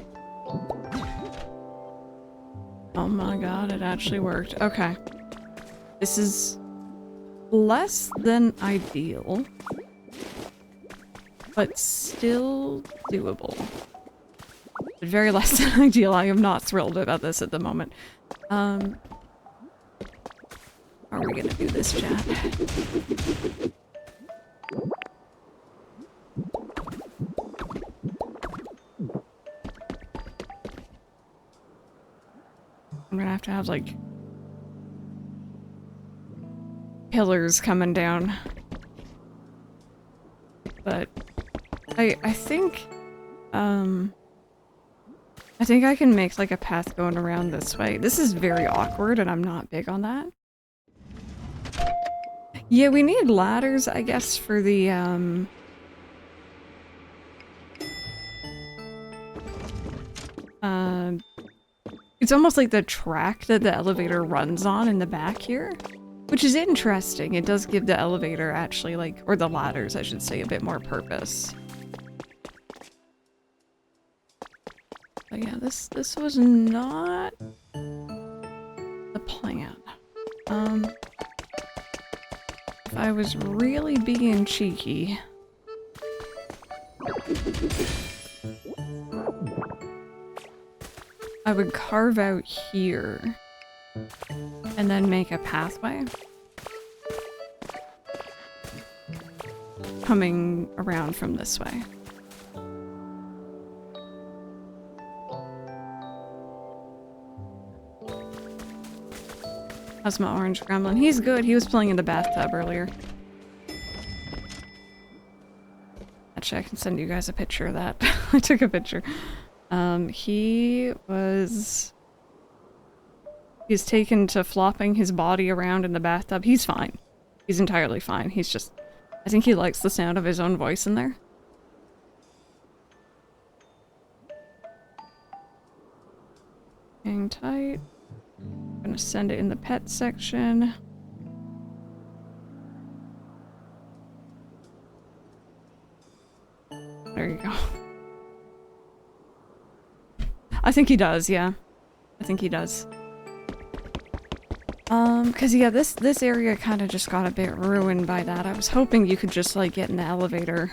Oh my god, it actually worked. Okay. This is less than ideal, but still doable. But very less than ideal. I am not thrilled about this at the moment. How are we gonna do this, chat? I'm gonna have to have, like, pillars coming down. But I think I can make, like, a path going around this way. This is very awkward, and I'm not big on that. Yeah, we need ladders, I guess, for the, it's almost like the track that the elevator runs on in the back here, which is interesting. It does give the elevator actually, like, or the ladders, I should say, a bit more purpose. But yeah, this was not the plan. If I was really being cheeky, I would carve out here and then make a pathway coming around from this way. How's my orange gremlin? He's good. He was playing in the bathtub earlier. Actually, I can send you guys a picture of that. I took a picture. He's taken to flopping his body around in the bathtub. He's fine. He's entirely fine. He's just, I think he likes the sound of his own voice in there. Hang tight. I'm gonna send it in the pet section. There you go. I think he does, yeah. I think he does. Cause yeah, this area kind of just got a bit ruined by that. I was hoping you could just, like, get in the elevator.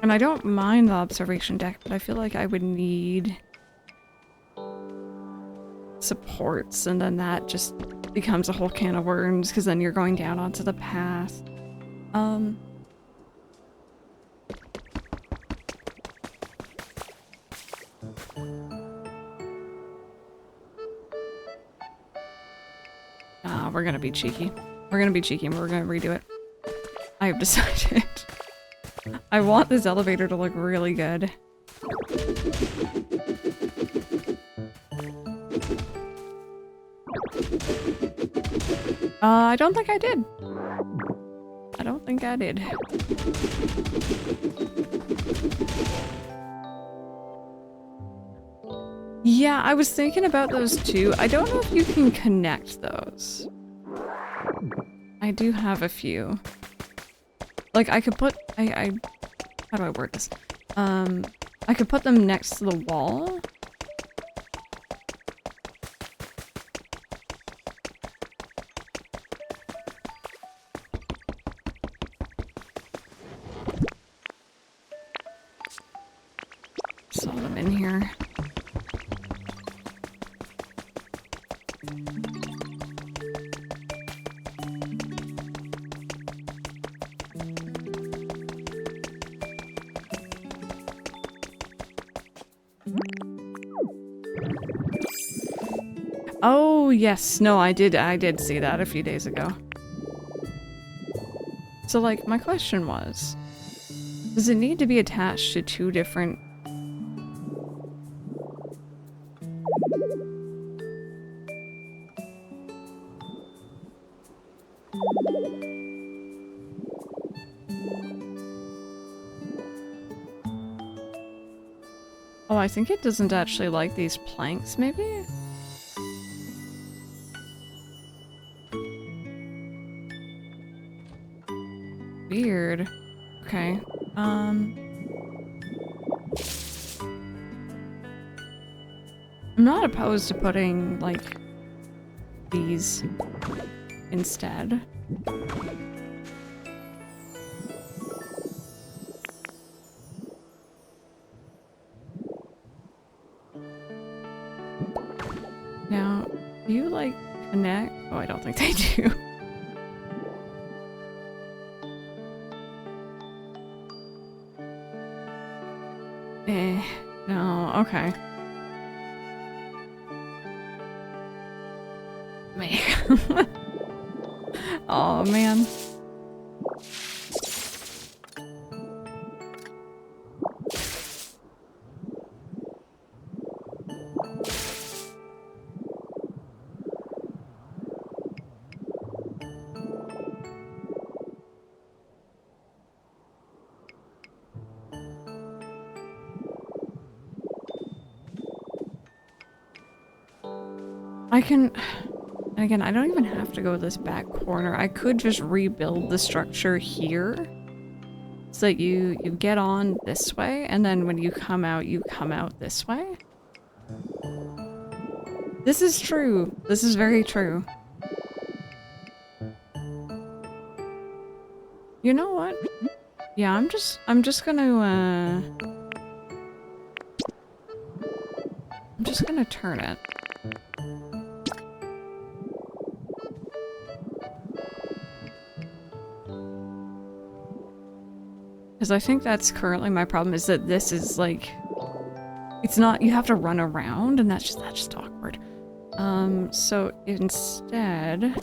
And I don't mind the observation deck, but I feel like I would need supports, and then that just becomes a whole can of worms, because then you're going down onto the path. We're gonna be cheeky. We're gonna be cheeky and we're gonna redo it. I have decided. I want this elevator to look really good. I don't think I did. I don't think I did. Yeah, I was thinking about those too. I don't know if you can connect those. I do have a few. Like, I could put... how do I word this? I could put them next to the wall. Saw them in here. Oh, yes. No, I did see that a few days ago. So, like, my question was, does it need to be attached to two different... Oh, I think it doesn't actually like these planks, maybe? Weird. Okay. I'm not opposed to putting, like, these instead. Now, do you, like, connect? Oh, I don't think they do. No, okay. Man. Oh, man. I can... And again, I don't even have to go this back corner. I could just rebuild the structure here. So that you get on this way, and then when you come out this way. This is true. This is very true. You know what? Yeah, I'm just gonna turn it. Because I think that's currently my problem, is that this is like, it's not, you have to run around, and that's just awkward. So instead,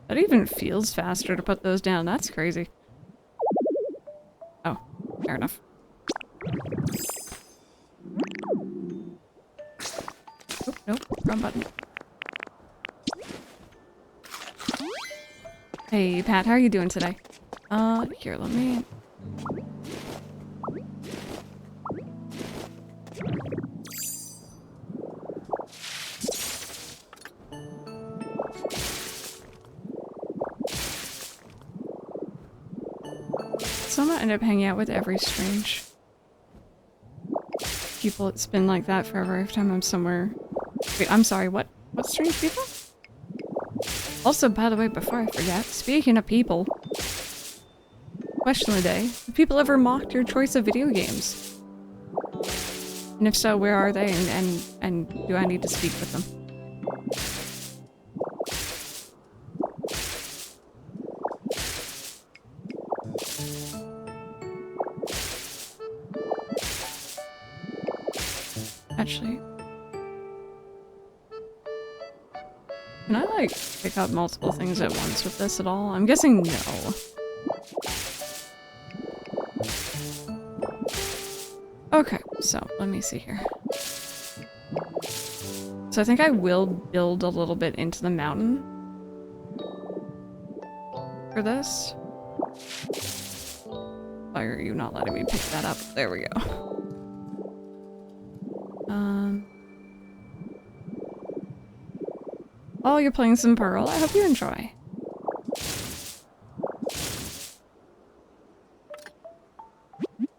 that even feels faster to put those down. That's crazy. Oh, fair enough. Oop, nope, wrong button. Hey, Pat, how are you doing today? Here, let me... So I'm gonna end up hanging out with every strange people. It's been like that forever. Every time I'm somewhere... Wait, I'm sorry, what? What strange people? Also, by the way, before I forget, speaking of people, question of the day, have people ever mocked your choice of video games? And if so, where are they, and do I need to speak with them? Actually... Can I, like, pick up multiple things at once with this at all? I'm guessing no. Okay, so let me see here. So I think I will build a little bit into the mountain for this. Why are you not letting me pick that up? There we go. Oh, you're playing some Pearl. I hope you enjoy.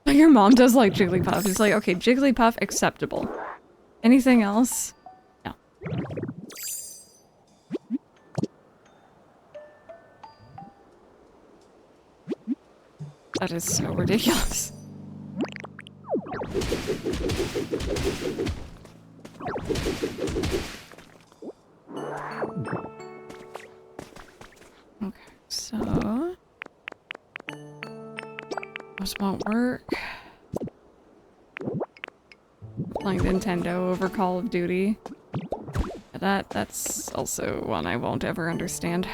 But your mom does like Jigglypuff. It's like, okay, Jigglypuff, acceptable. Anything else? No. That is so ridiculous. Okay, so... This won't work. Playing Nintendo over Call of Duty. That's also one I won't ever understand.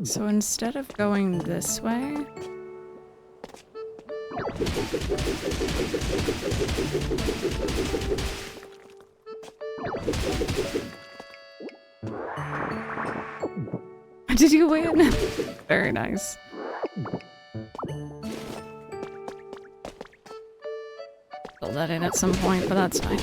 So instead of going this way... Did you win? Very nice. Fill that in at some point, but that's fine.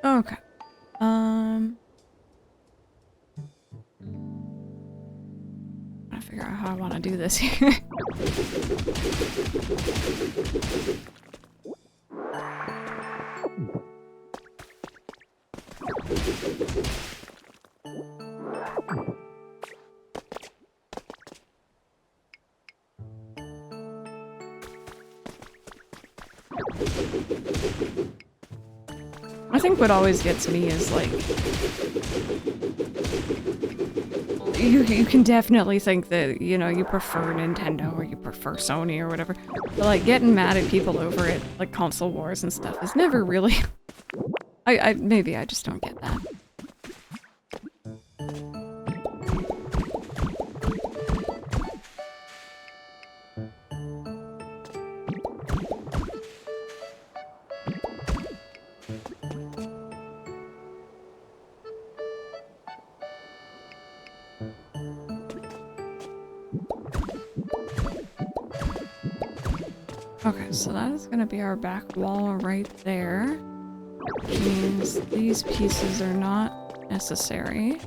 Okay. I figure out how I want to do this here. I think what always gets me is like you can definitely think that, you know, you prefer Nintendo or you prefer Sony or whatever, but like getting mad at people over it, like console wars and stuff, is never really maybe I just don't get that. Okay, so that is going to be our back wall right there, which means these pieces are not necessary.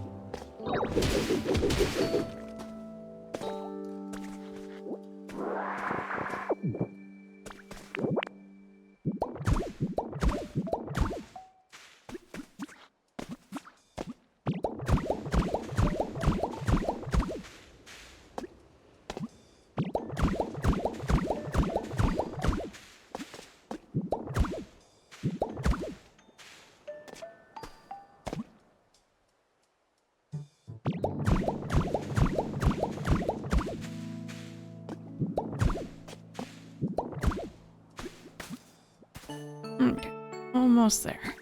Okay, almost there.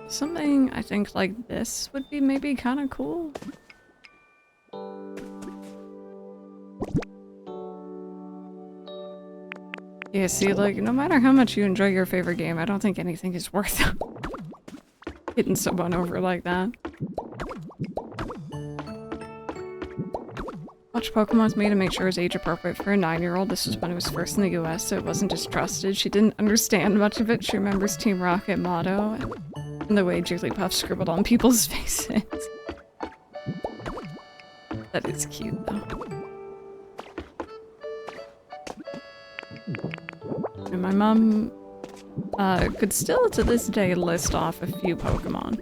Something I think like this would be maybe kind of cool. Yeah, see, like, no matter how much you enjoy your favorite game, I don't think anything is worth hitting someone over like that. Watch Pokemon's made to make sure it was age appropriate for a 9-year-old. This was when it was first in the US, so it wasn't distrusted. She didn't understand much of it. She remembers Team Rocket motto and the way Jigglypuff scribbled on people's faces. That is cute, though. And my mom could still to this day list off a few Pokemon.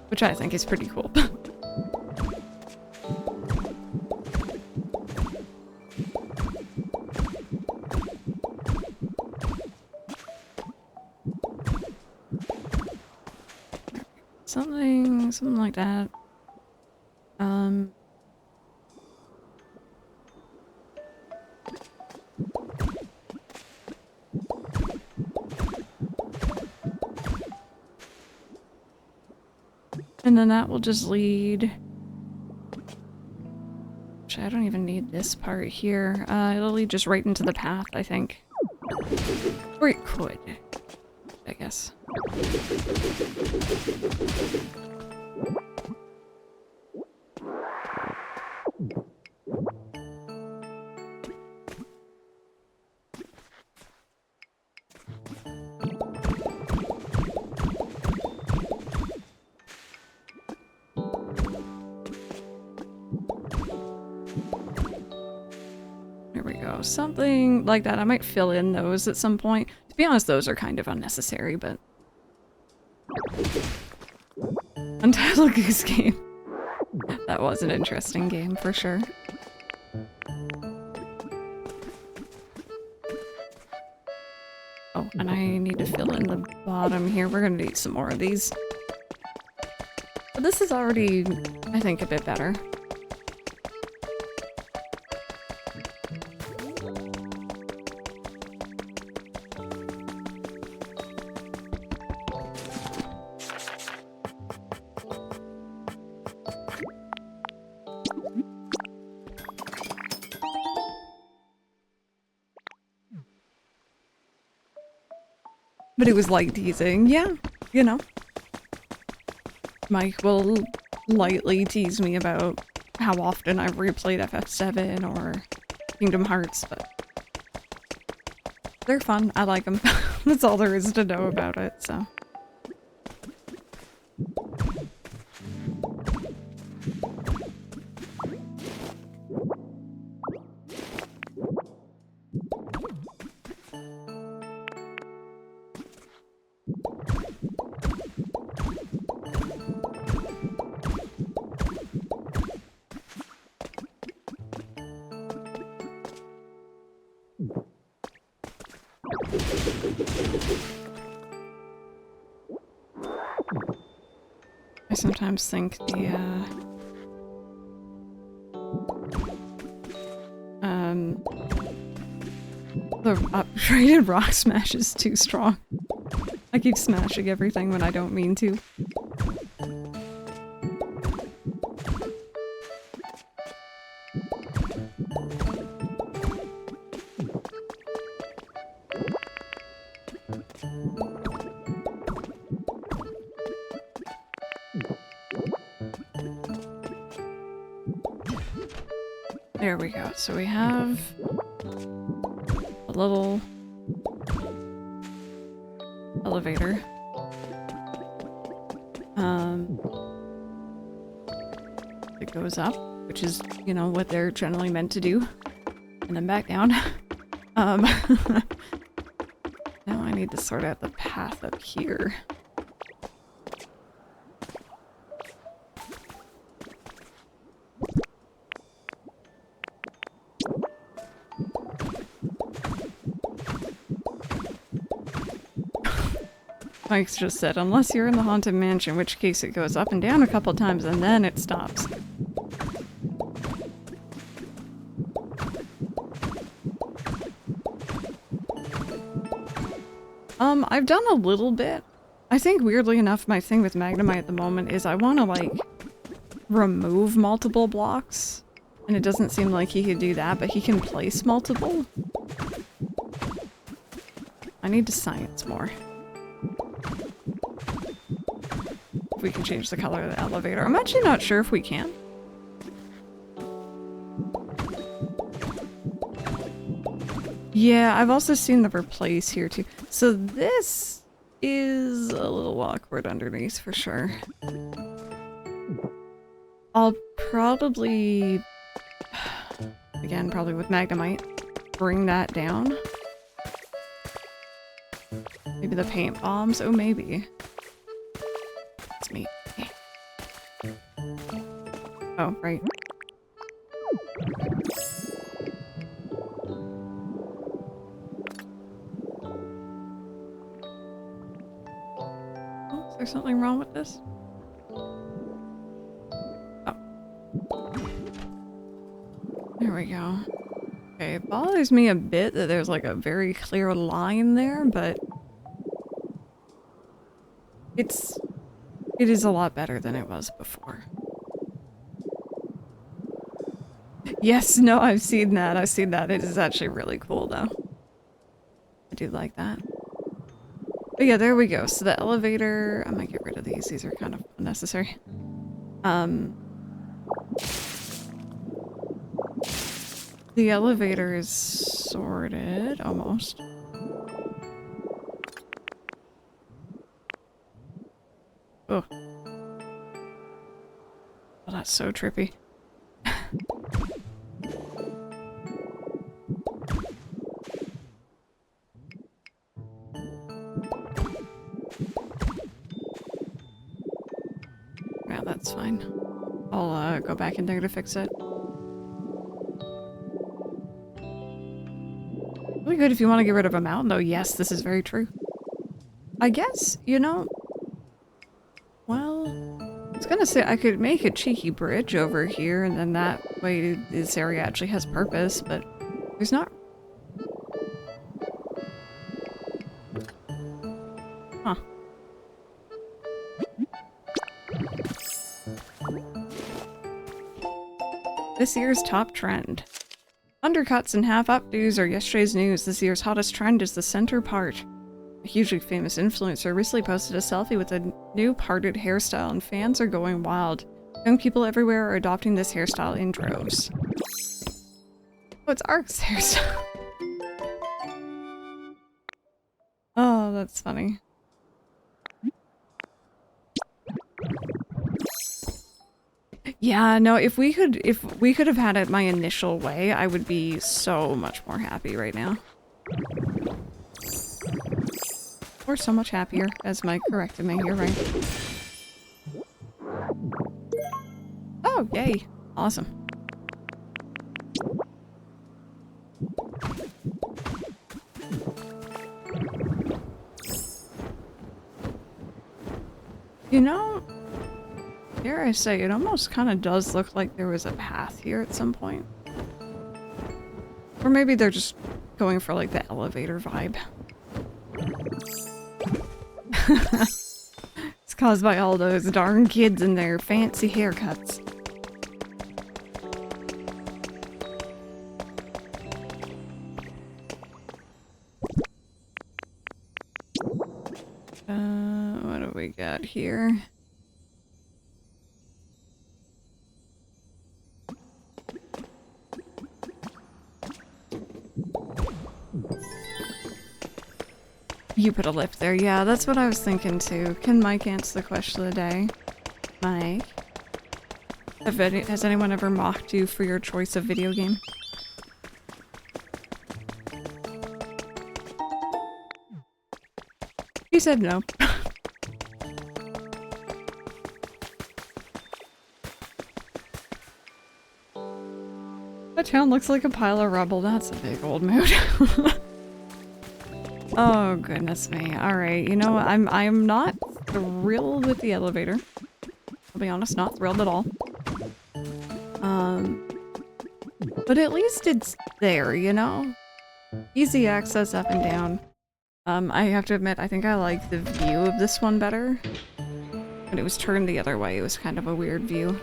Which I think is pretty cool. Something like that. And then that will just lead... Actually, I don't even need this part here. It'll lead just right into the path, I think. Or it could, I guess. Something like that. I might fill in those at some point. To be honest, those are kind of unnecessary, but... Untitled Goose Game. That was an interesting game, for sure. Oh, and I need to fill in the bottom here. We're gonna need some more of these. But this is already, I think, a bit better. But it was light teasing, yeah, you know. Mike will lightly tease me about how often I've replayed FF7 or Kingdom Hearts, but they're fun. I like them. That's all there is to know about it, so. I sometimes think the upgraded rock smash is too strong. I keep smashing everything when I don't mean to. There we go. So we have a little elevator. It goes up, which is, you know, what they're generally meant to do. And then back down. Now I need to sort out the path up here. Mike's just said, unless you're in the Haunted Mansion, in which case it goes up and down a couple times and then it stops. I've done a little bit. I think weirdly enough, my thing with Magnemite at the moment is I want to like remove multiple blocks. And it doesn't seem like he could do that, but he can place multiple. I need to science more. If we can change the color of the elevator. I'm actually not sure if we can. Yeah, I've also seen the replace here too. So this is a little awkward underneath for sure. I'll probably, again, probably with Magnemite, bring that down. Maybe the paint bombs? Oh, maybe. It's me. Oh, right. Oh, is there something wrong with this? Oh. There we go. Okay, it bothers me a bit that there's like a very clear line there, but it is a lot better than it was before. Yes, no, I've seen that. I've seen that. It is actually really cool though. I do like that. But yeah, there we go. So the elevator, I might get rid of these. These are kind of unnecessary. The elevator is sorted, almost. Oh. Oh, that's so trippy. Yeah, that's fine. I'll go back in there to fix it. Really good if you want to get rid of a mountain, though. Yes, this is very true. I guess, you know... Well... I was gonna say I could make a cheeky bridge over here, and then that way this area actually has purpose, but there's not... Huh. This year's top trend. Undercuts and half updos are yesterday's news. This year's hottest trend is the center part. A hugely famous influencer recently posted a selfie with a new parted hairstyle, and fans are going wild. Young people everywhere are adopting this hairstyle in droves. Oh, it's Ark's hairstyle. Oh, that's funny. Yeah, no, if we could have had it my initial way, I would be so much more happy right now. Or so much happier, as Mike corrected me, you're right. Oh, yay. Awesome. You know, dare I say, it almost kind of does look like there was a path here at some point. Or maybe they're just going for like the elevator vibe. It's caused by all those darn kids and their fancy haircuts. What do we got here? You put a lip there. Yeah, that's what I was thinking too. Can Mike answer the question of the day? Mike? Has anyone ever mocked you for your choice of video game? He said no. That town looks like a pile of rubble. That's a big old mood. Oh goodness me. Alright, you know, I'm not thrilled with the elevator. I'll be honest, not thrilled at all. But at least it's there, you know? Easy access up and down. I have to admit, I think I like the view of this one better. When it was turned the other way, it was kind of a weird view.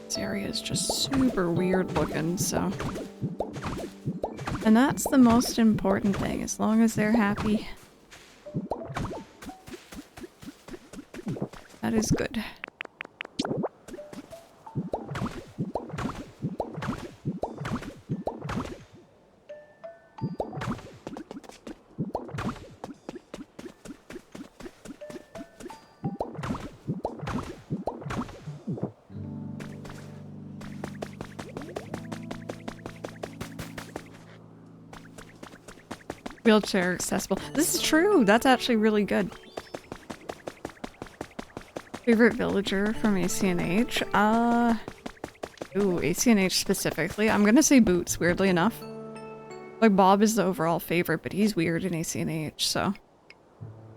This area is just super weird looking, so... And that's the most important thing, as long as they're happy. That is good. Wheelchair accessible. This is true. That's actually really good. Favorite villager from ACNH? Ooh, ACNH specifically. I'm gonna say Boots, weirdly enough. Like, Bob is the overall favorite, but he's weird in ACNH, so...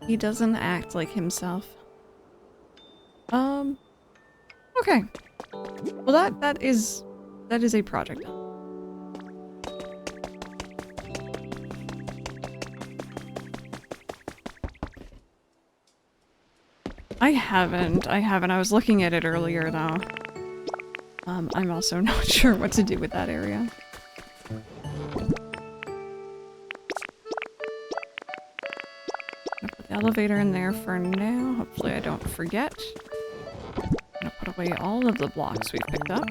He doesn't act like himself. Okay. Well, that is a project. I haven't. I was looking at it earlier, though. I'm also not sure what to do with that area. I'll put the elevator in there for now. Hopefully I don't forget. I'm gonna put away all of the blocks we've picked up.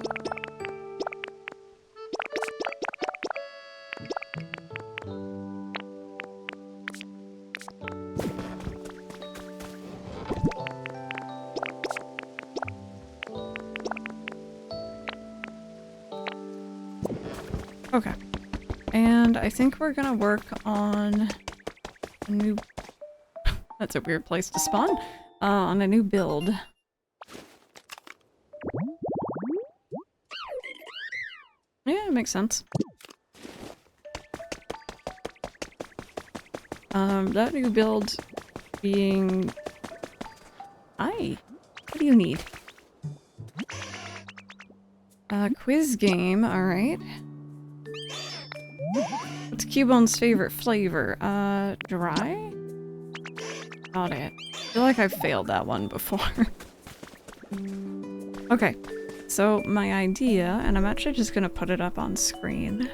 Okay. And I think we're gonna work on a new... That's a weird place to spawn. On a new build. Yeah, it makes sense. That new build being... Hi! What do you need? Quiz game, alright. What's Cubone's favorite flavor? Dry? Got it. I feel like I've failed that one before. Okay, so my idea, and I'm actually just gonna put it up on screen.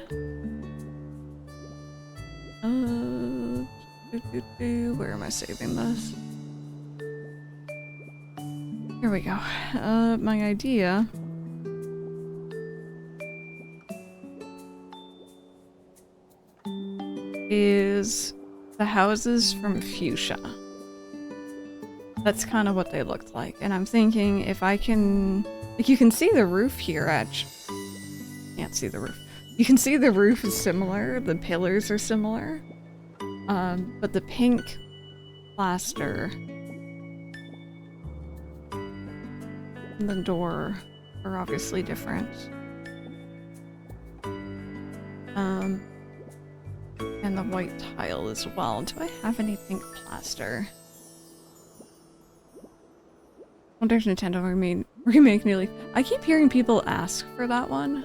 Where am I saving this? Here we go. My idea... is the houses from Fuchsia. That's kind of what they looked like. And I'm thinking if I can... Like, you can see the roof here, can't see the roof. You can see the roof is similar, the pillars are similar. But the pink plaster and the door are obviously different. And the white tile as well. Do I have any pink plaster? Wonder if Nintendo remake New Leaf. I keep hearing people ask for that one.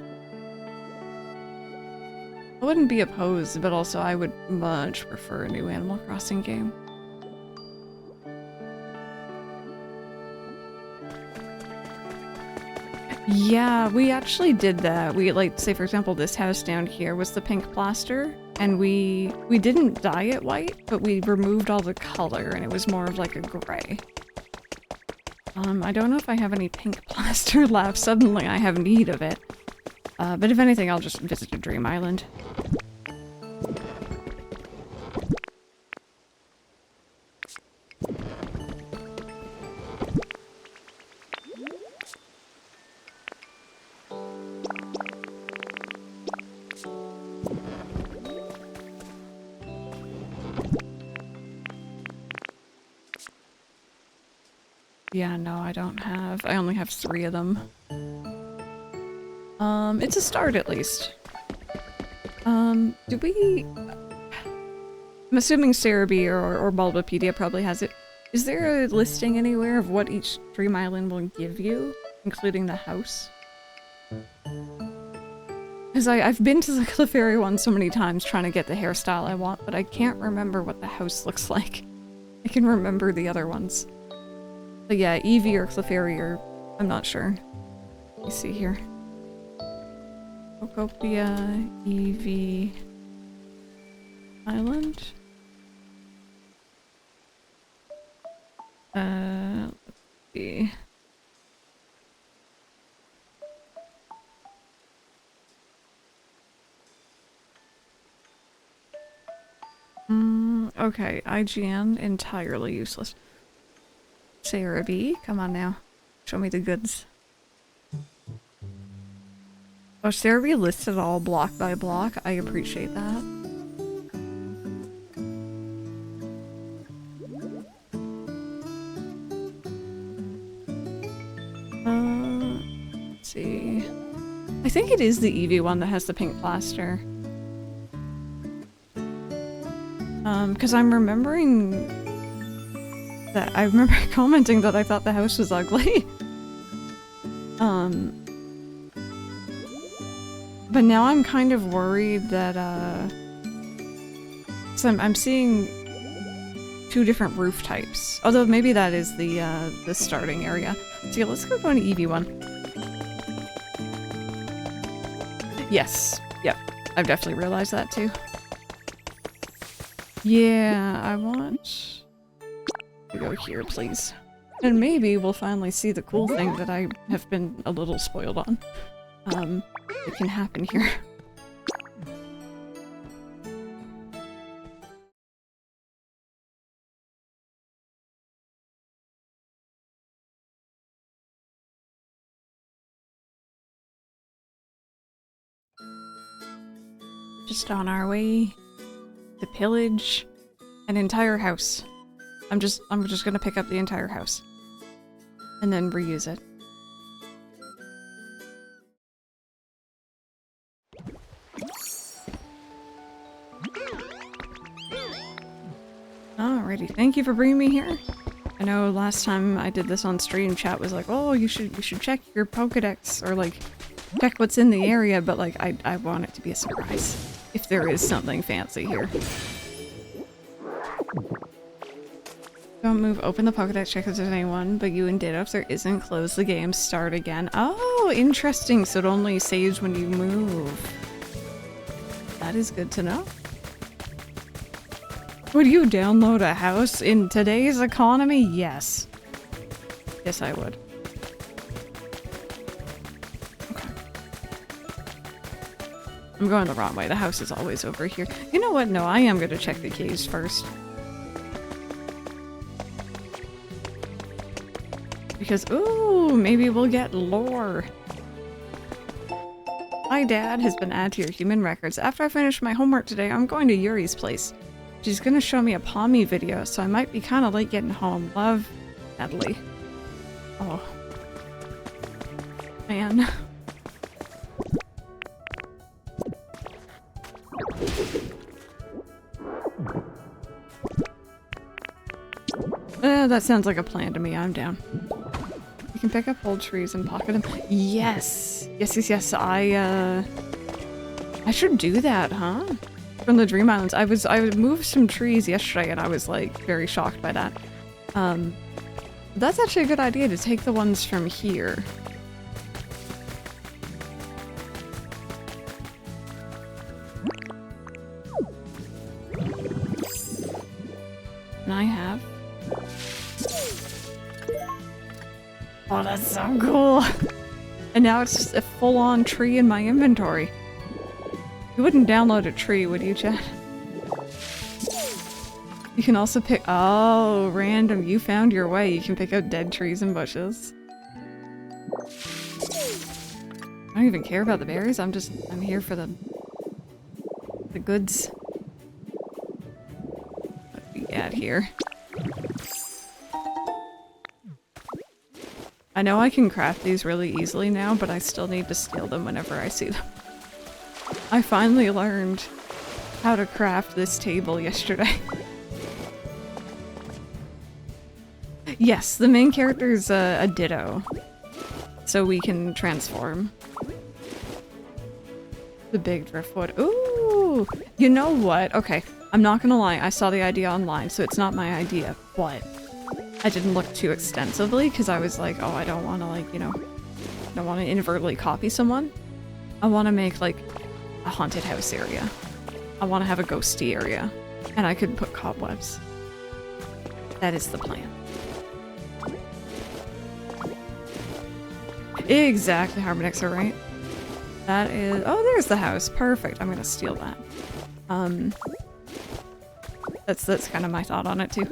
I wouldn't be opposed, but also I would much prefer a new Animal Crossing game. Yeah, we actually did that. We, like, say for example, this house down here was the pink plaster, and we didn't dye it white, but we removed all the color, and it was more of like a gray. I don't know if I have any pink plaster left. Suddenly I have need of it. But if anything, I'll just visit a Dream Island. Yeah, no, I don't have. I only have 3 of them. It's a start at least. Do we... I'm assuming Cerebi or Bulbapedia probably has it. Is there a listing anywhere of what each Dream Island will give you, including the house? Because I've been to the Clefairy one so many times trying to get the hairstyle I want, but I can't remember what the house looks like. I can remember the other ones. But yeah, Eevee or Clefairy or... I'm not sure. Let me see here. Pokopia, Eevee... Island? Let's see. Okay, IGN, entirely useless. Cerebi, come on now. Show me the goods. Oh, Cerebi listed all block by block. I appreciate that. Let's see. I think it is the Eevee one that has the pink plaster. Because I'm remembering that I remember commenting that I thought the house was ugly. But now I'm kind of worried that, so I'm seeing two different roof types. Although maybe that is the starting area. So yeah, let's go to an Eevee one. Yes. Yep. I've definitely realized that too. Yeah, I want to go here, please. And maybe we'll finally see the cool thing that I have been a little spoiled on. It can happen here. Just on our way to pillage an entire house. I'm just gonna pick up the entire house. And then reuse it. Alrighty, thank you for bringing me here. I know last time I did this on stream, chat was like, oh, you should check your Pokedex, or like, check what's in the area, but like, I want it to be a surprise. If there is something fancy here. Don't move, open the Pokedex, check if there's anyone, but you and Ditto, if there isn't, close the game, start again. Oh, interesting, so it only saves when you move. That is good to know. Would you download a house in today's economy? Yes. Yes, I would. Okay. I'm going the wrong way. The house is always over here. You know what? No, I am going to check the caves first. Because, ooh, maybe we'll get lore. My dad has been added to your human records. After I finish my homework today, I'm going to Yuri's place. She's gonna show me a Pommy video, so I might be kind of late getting home. Love, Natalie. Oh. Man. That sounds like a plan to me. I'm down. You can pick up old trees and pocket them. Yes! Yes, yes, yes. I should do that, huh? From the Dream Islands. I moved some trees yesterday and I was like very shocked by that. That's actually a good idea to take the ones from here. And I have. Oh, that's so cool. And now it's just a full-on tree in my inventory. You wouldn't download a tree, would you, Chad? You can also pick- oh, random. You found your way. You can pick out dead trees and bushes. I don't even care about the berries. I'm here for the goods. What do we got here? I know I can craft these really easily now, but I still need to steal them whenever I see them. I finally learned how to craft this table yesterday. Yes, the main character is a Ditto, so we can transform. The big driftwood. Ooh! You know what? Okay, I'm not gonna lie, I saw the idea online, so it's not my idea, but I didn't look too extensively because I was like, oh, I don't want to, like, you know, I don't want to inadvertently copy someone. I want to make, like, a haunted house area. I want to have a ghosty area. And I could put cobwebs. That is the plan. Exactly, Harbinexer, right? That is... oh, there's the house. Perfect. I'm gonna steal that. That's kind of my thought on it, too.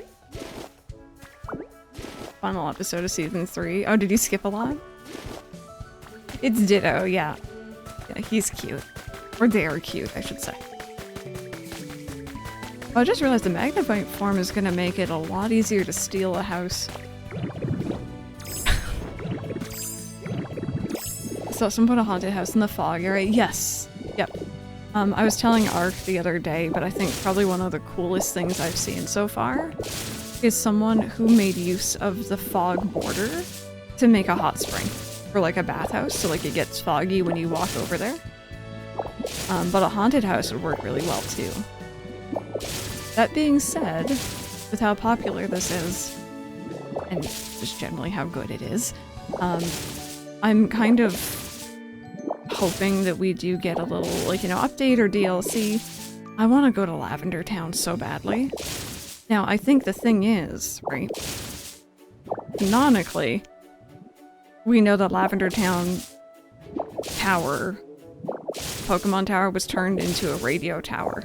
Final episode of season 3. Oh, did you skip a lot? It's Ditto, yeah. Yeah, he's cute. Or they're cute, I should say. Oh, I just realized the Magnavite form is gonna make it a lot easier to steal a house. So someone put a haunted house in the fog area. Yes. Yep. I was telling Ark the other day, but I think probably one of the coolest things I've seen so far is someone who made use of the fog border to make a hot spring for like a bathhouse, so like it gets foggy when you walk over there. But a haunted house would work really well too. That being said, with how popular this is, and just generally how good it is, I'm kind of hoping that we do get a little, like, you know, update or DLC. I want to go to Lavender Town so badly. Now, I think the thing is, right, canonically, we know that Lavender Town Tower, Pokemon Tower, was turned into a radio tower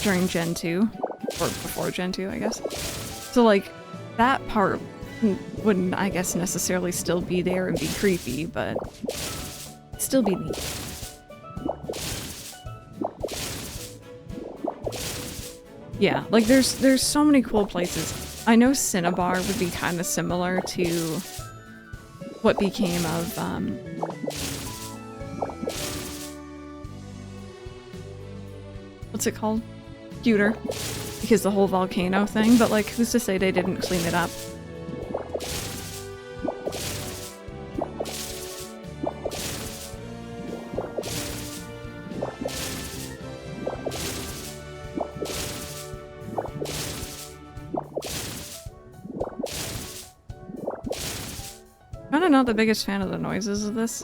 during Gen 2, or before Gen 2, I guess. So, like, that part wouldn't, I guess, necessarily still be there and be creepy, but still be neat. Yeah, like there's so many cool places. I know Cinnabar would be kind of similar to what became of what's it called? Pewter. Because the whole volcano thing, but like who's to say they didn't clean it up? Kinda not the biggest fan of the noises of this,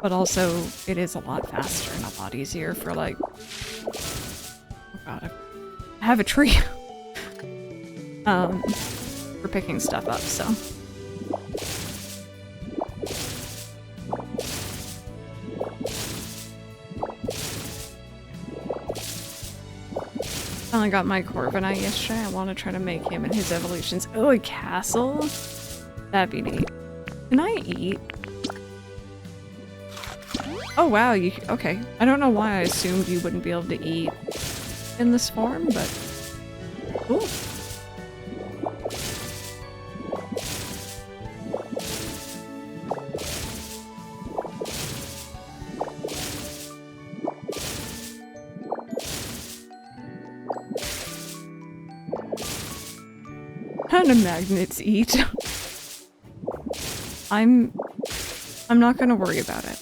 but also it is a lot faster and a lot easier for like, oh god, I have a tree for picking stuff up, so. Finally got my Corviknight yesterday. I want to try to make him and his evolutions. Oh, a castle? That'd be neat. Can I eat? Oh wow, you okay. I don't know why I assumed you wouldn't be able to eat in this form, but cool. How do magnets eat? I'm not gonna worry about it.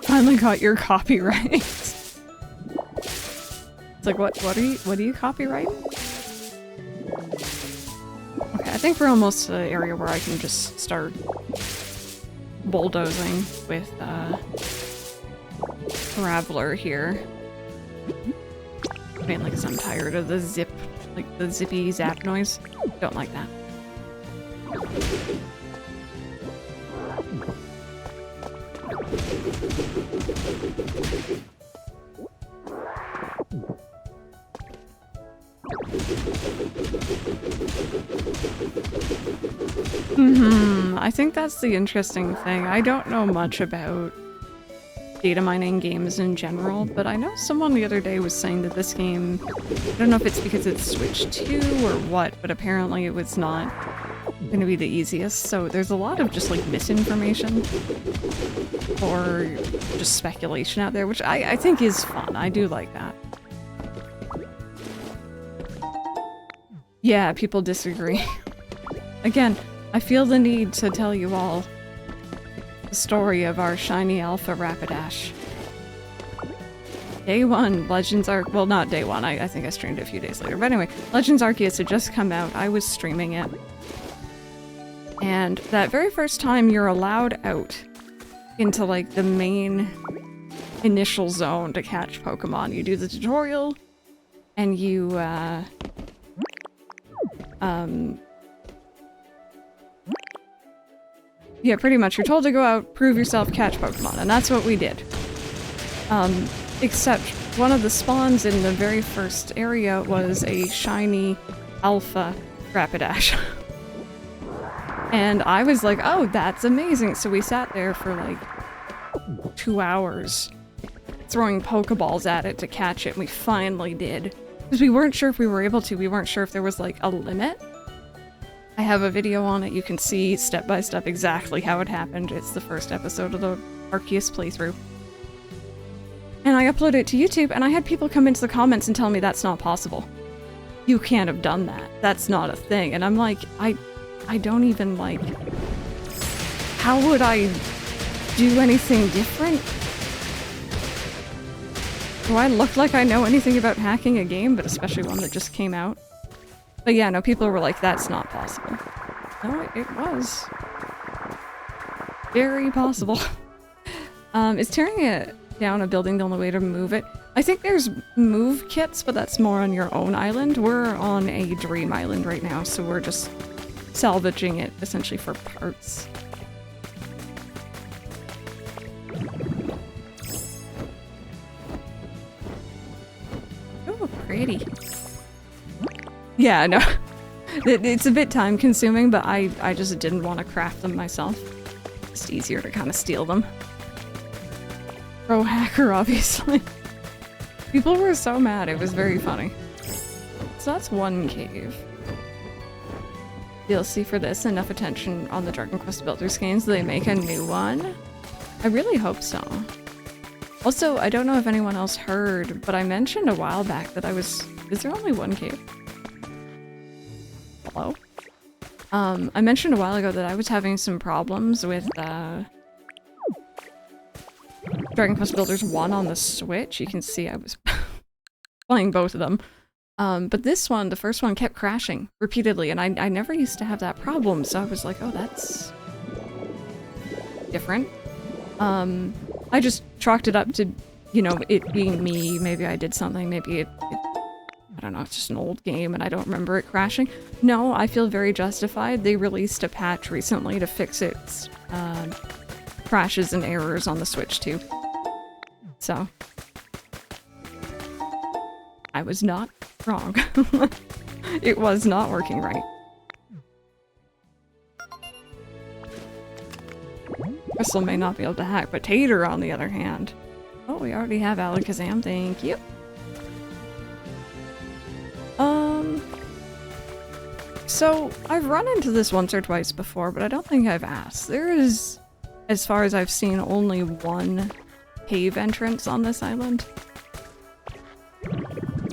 Finally got your copyright. It's like, what are you copyrighting? Okay, I think we're almost to the area where I can just start bulldozing with Traveler here. Mainly because I'm tired of the zip, like the zippy zap noise. Don't like that. I think that's the interesting thing. I don't know much about data mining games in general, but I know someone the other day was saying that this game, I don't know if it's because it's Switch 2 or what, but apparently it was not going to be the easiest. So there's a lot of just like misinformation or just speculation out there, which I think is fun. I do like that. Yeah, people disagree. Again, I feel the need to tell you all the story of our shiny alpha Rapidash. Day 1, Legends Arc- well, not day 1, I think I streamed it a few days later. But anyway, Legends Arceus had just come out, I was streaming it. And that very first time you're allowed out into like the main initial zone to catch Pokemon. You do the tutorial, and you, yeah, pretty much. You're told to go out, prove yourself, catch Pokemon, and that's what we did. Except one of the spawns in the very first area was a shiny alpha Rapidash. And I was like, oh, that's amazing. So we sat there for like 2 hours throwing Pokeballs at it to catch it, and we finally did. Because we weren't sure if we were able to. We weren't sure if there was like a limit. I have a video on it. You can see step by step exactly how it happened. It's the first episode of the Arceus playthrough. And I uploaded it to YouTube, and I had people come into the comments and tell me that's not possible. You can't have done that. That's not a thing. And I'm like, I don't even like... How would I do anything different? Do I look like I know anything about hacking a game, but especially one that just came out? But yeah, no, people were like, that's not possible. No, it was. Very possible. Is tearing it down a building the only way to move it? I think there's move kits, but that's more on your own island. We're on a dream island right now, so we're just salvaging it essentially for parts. Oh, pretty. Yeah, no. It's a bit time consuming, but I just didn't want to craft them myself. It's easier to kind of steal them. Pro hacker, obviously. People were so mad, it was very funny. So that's one cave. DLC for this, enough attention on the Dragon Quest Builders games, do they make a new one? I really hope so. Also, I don't know if anyone else heard, but I mentioned a while back that I was... Is there only one cave? Hello? I mentioned a while ago that I was having some problems with, Dragon Quest Builders 1 on the Switch. You can see I was playing both of them. But this one, the first one, kept crashing repeatedly, and I never used to have that problem, so I was like, oh, that's different. I just chalked it up to, you know, it being me. Maybe I did something, maybe I don't know, it's just an old game and I don't remember it crashing. No, I feel very justified. They released a patch recently to fix its crashes and errors on the Switch too. So, I was not wrong. It was not working right. Crystal may not be able to hack, but Tater, on the other hand. Oh, we already have Alakazam, thank you. So, I've run into this once or twice before, but I don't think I've asked. There is, as far as I've seen, only one cave entrance on this island.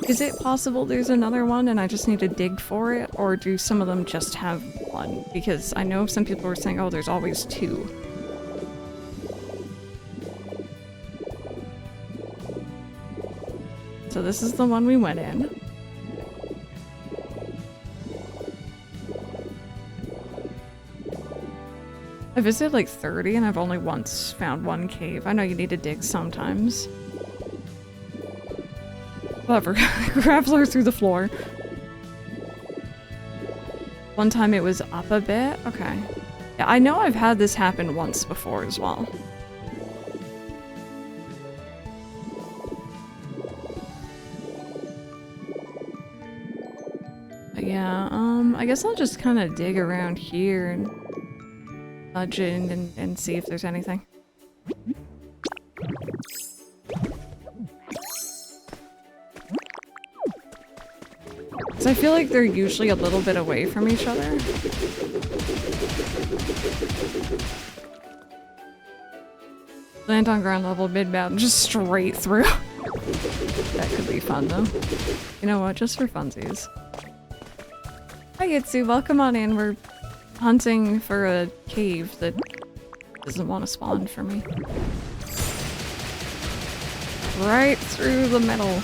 Is it possible there's another one and I just need to dig for it, or do some of them just have one? Because I know some people were saying, oh, there's always two. So this is the one we went in. I visited like 30 and I've only once found one cave. I know you need to dig sometimes. Whatever. Grappler through the floor. One time it was up a bit. Okay. Yeah, I know I've had this happen once before as well. But yeah, I guess I'll just kind of dig around here and nudge in and see if there's anything. Because I feel like they're usually a little bit away from each other. Land on ground level, mid-mountain, just straight through. That could be fun though. You know what, just for funsies. Hi Yitsu, welcome on in. We're hunting for a cave that doesn't want to spawn for me. Right through the middle.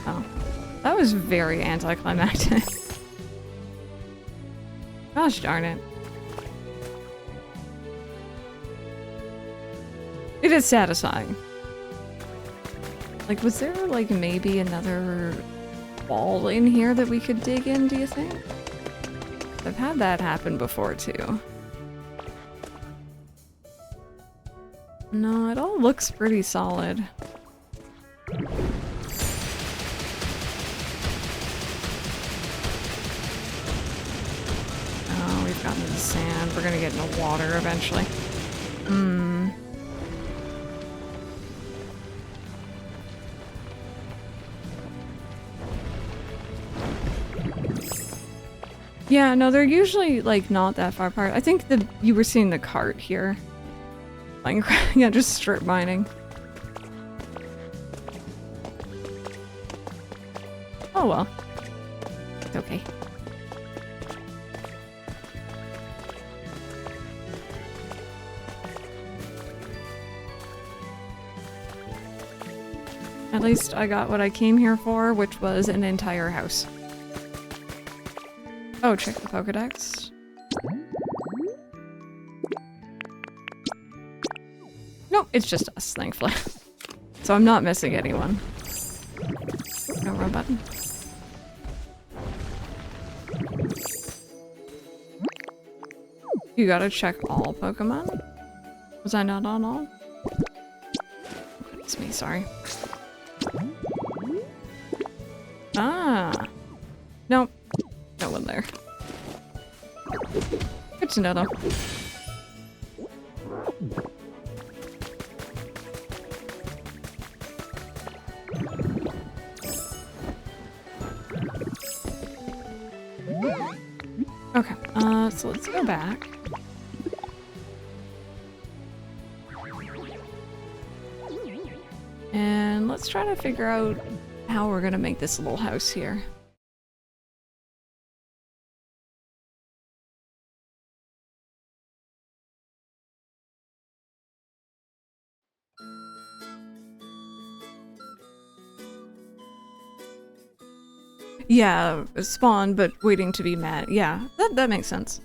Oh. That was very anticlimactic. Gosh darn it. It is satisfying. Like, was there, like, maybe another wall in here that we could dig in, do you think? I've had that happen before, too. No, it all looks pretty solid. Oh, we've gotten into sand. We're gonna get into water eventually. Hmm. Yeah, no, they're usually, like, not that far apart. I think you were seeing the cart here. Minecraft, yeah, just strip mining. Oh well. It's okay. At least I got what I came here for, which was an entire house. Oh, check the Pokedex. Nope, it's just us, thankfully. So I'm not missing anyone. No run button. You gotta check all Pokemon? Was I not on all? It's me, sorry. Ah! Nope. No one there. Good to know though. Okay, so let's go back. And let's try to figure out how we're gonna make this little house here. Yeah, spawn, but waiting to be met. Yeah, that makes sense.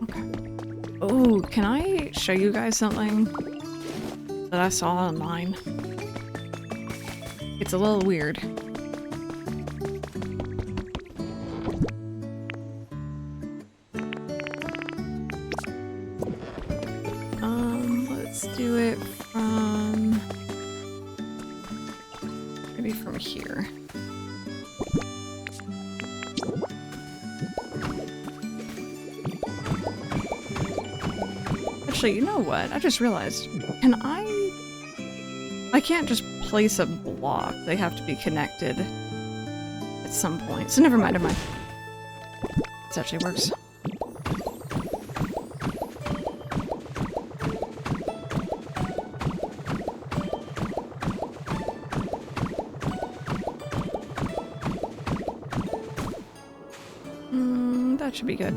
Okay. Oh, can I show you guys something that I saw online? It's a little weird. Let's do it from... maybe from here. Actually, you know what? I just realized. Can I can't just place a block. They have to be connected at some point. So never mind, never mind. This actually works. That should be good.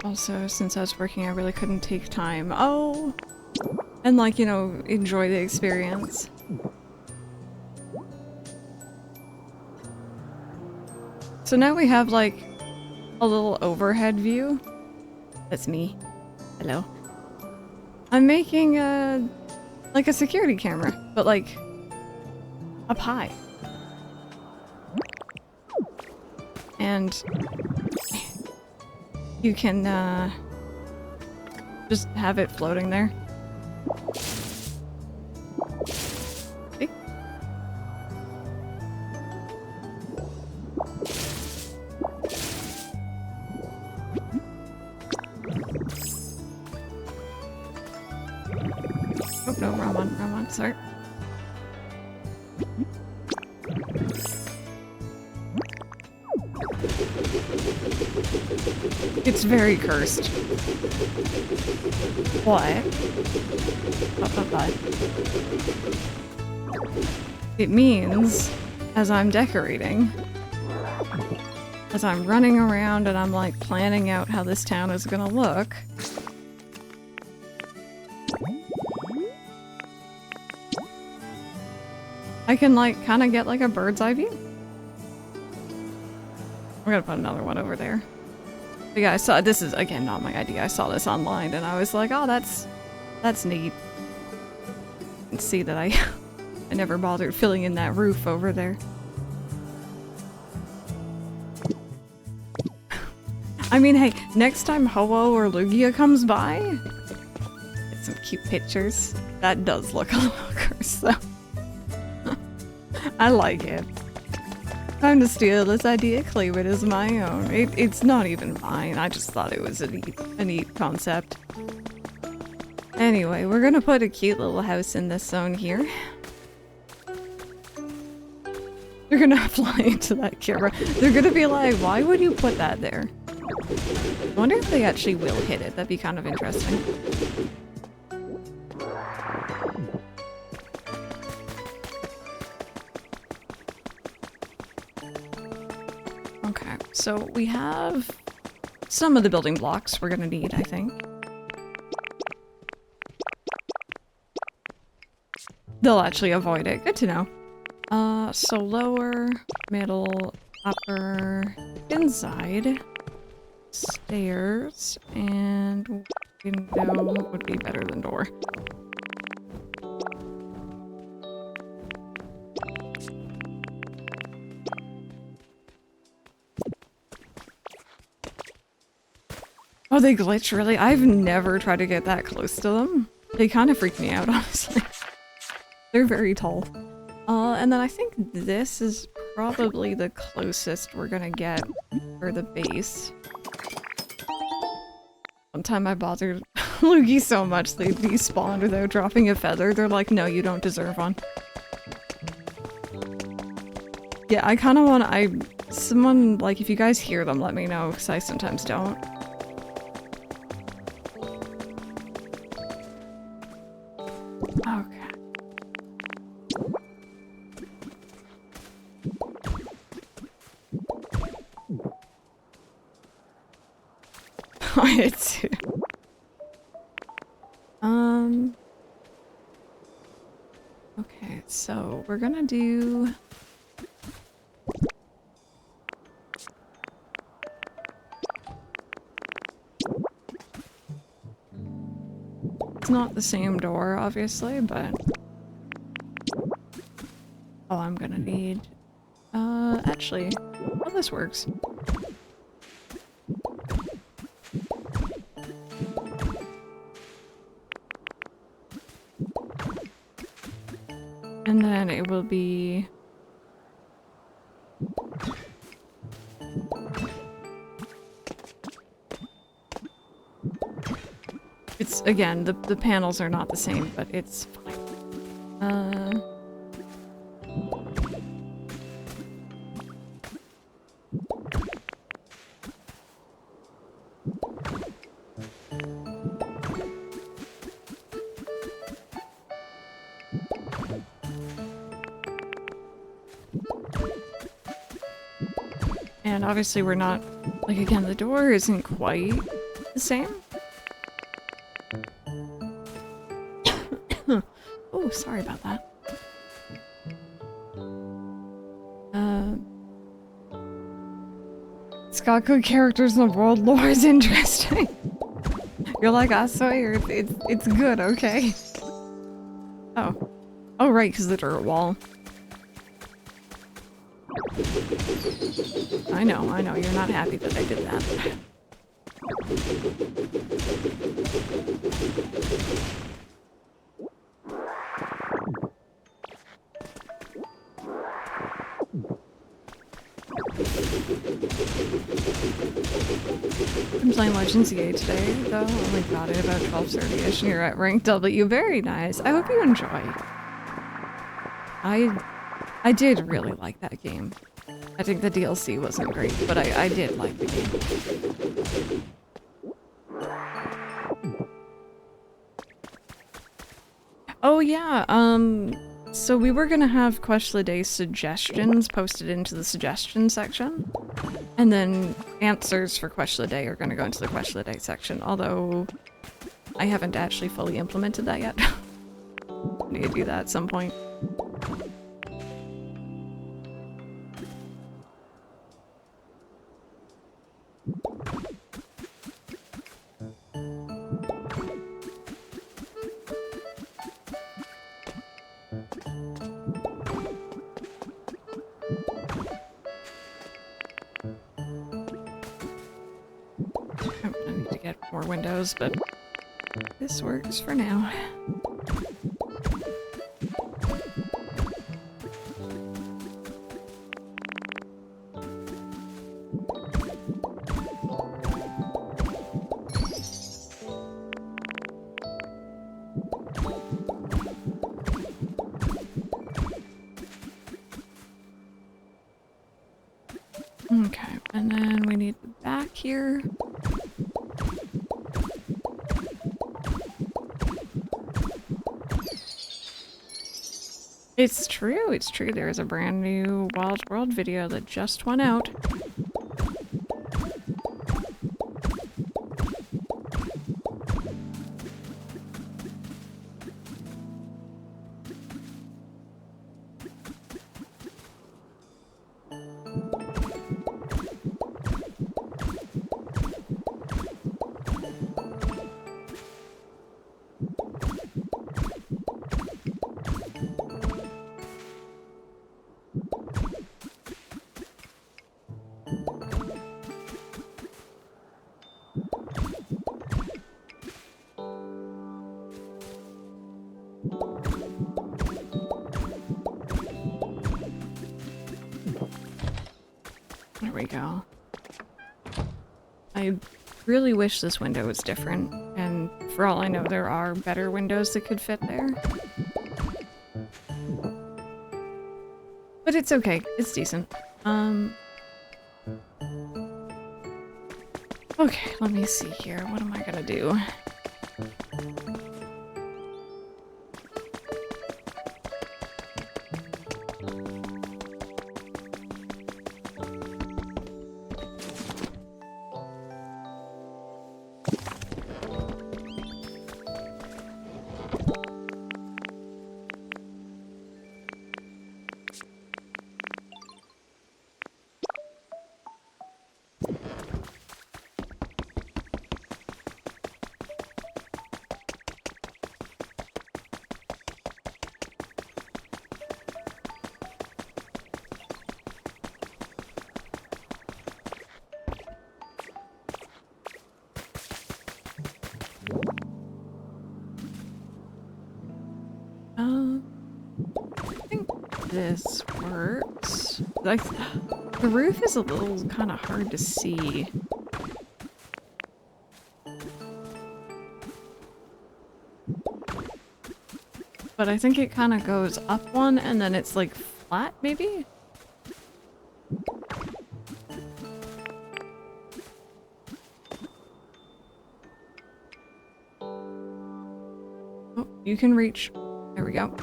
Also, since I was working, I really couldn't take time. Oh! And like, you know, enjoy the experience. So now we have like a little overhead view. That's me. Hello. I'm making like a security camera, but like up high. And you can just have it floating there. See? Oh no, wrong one, sorry. It's very cursed. What? But. It means, as I'm decorating, as I'm running around and I'm like planning out how this town is gonna look, I can like kind of get like a bird's eye view. I'm gonna put another one over there. But yeah, I saw, this is again not my idea, I saw this online and I was like, oh, that's That's neat. You can see that I never bothered filling in that roof over there. I mean, hey, next time Ho-Oh or Lugia comes by, get some cute pictures. That does look a little gross, though. I like it. Time to steal this idea, claim it as my own. It's not even mine, I just thought it was a neat concept. Anyway, we're gonna put a cute little house in this zone here. They're gonna fly into that camera. They're gonna be like, why would you put that there? I wonder if they actually will hit it. That'd be kind of interesting. Okay, so we have some of the building blocks we're gonna need, I think. They'll actually avoid it. Good to know. So lower, middle, upper, inside, stairs, and window would be better than door. Oh, they glitch, really? I've never tried to get that close to them. They kind of freak me out, honestly. They're very tall. And then I think this is probably the closest we're gonna get for the base. One time I bothered Luigi so much they despawned without dropping a feather. They're like, no, you don't deserve one. Yeah, I kind of want someone, like, if you guys hear them, let me know, because I sometimes don't. Okay. It's okay, so we're gonna do it's not the same door, obviously, but oh, I'm gonna need actually, well, this works. And then it will be it's again the panels are not the same, but it's fine. And obviously we're not, like, again, the door isn't quite the same. Oh, sorry about that. It's got good characters and the world lore is interesting. You're like, I swear, it's good, okay? Oh. Oh, right, because the dirt wall. I know, you're not happy that I did that. I'm playing Legends EA today, though. Only got it about 12:30ish, and you're at rank W. Very nice. I hope you enjoy. I did really like that game. I think the DLC wasn't great, but I did like the game. Oh yeah, so we were gonna have Question of the Day suggestions posted into the suggestion section, and then answers for Question of the Day are gonna go into the Question of the Day section, although I haven't actually fully implemented that yet. I need to do that at some point. more windows, but this works for now. Okay, and then we need the back here. It's true, it's true. There is a brand new Wild World video that just went out. There we go. I really wish this window was different, and for all I know, there are better windows that could fit there. But it's okay. It's decent. Okay, let me see here. What am I gonna do? I think this works. Like, the roof is a little kind of hard to see. But I think it kind of goes up one and then it's like flat, maybe? Oh, you can reach. There we go.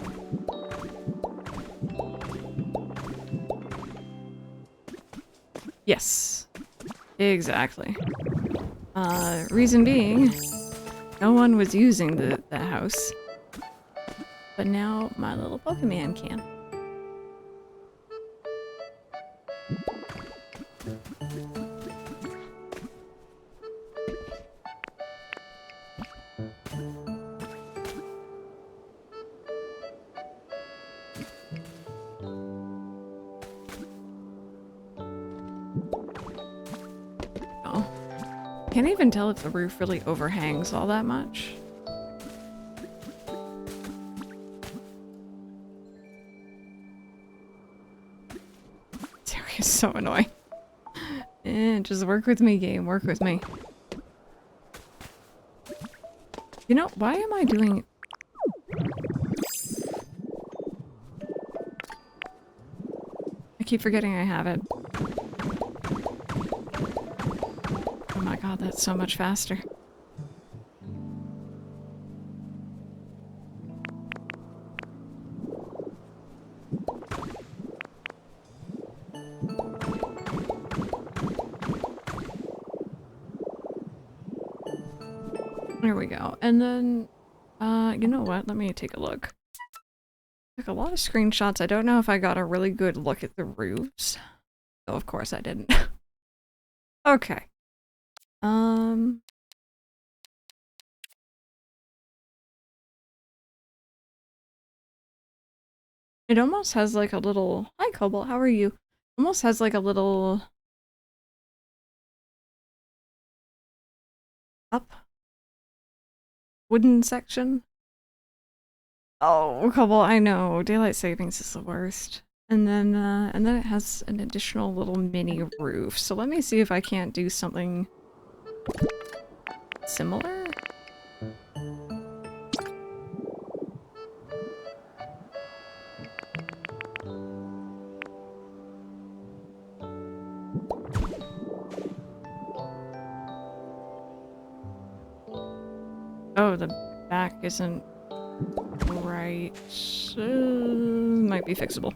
Yes. Exactly. Reason being, no one was using the house. But now my little Pokemon can. Can't even tell if the roof really overhangs all that much. It's so annoying. Just work with me, game. Work with me. You know, why am I doing... I keep forgetting I have it. Oh my god, that's so much faster. There we go. And then, you know what? Let me take a look. Took a lot of screenshots. I don't know if I got a really good look at the roofs. Oh, of course I didn't. Okay. It almost has like a little... Hi, Cobalt, how are you? Almost has like a little... up wooden section. Oh, couple, I know. Daylight savings is the worst. And then it has an additional little mini roof. So let me see if I can't do something similar. Oh, the back isn't right. Might be fixable.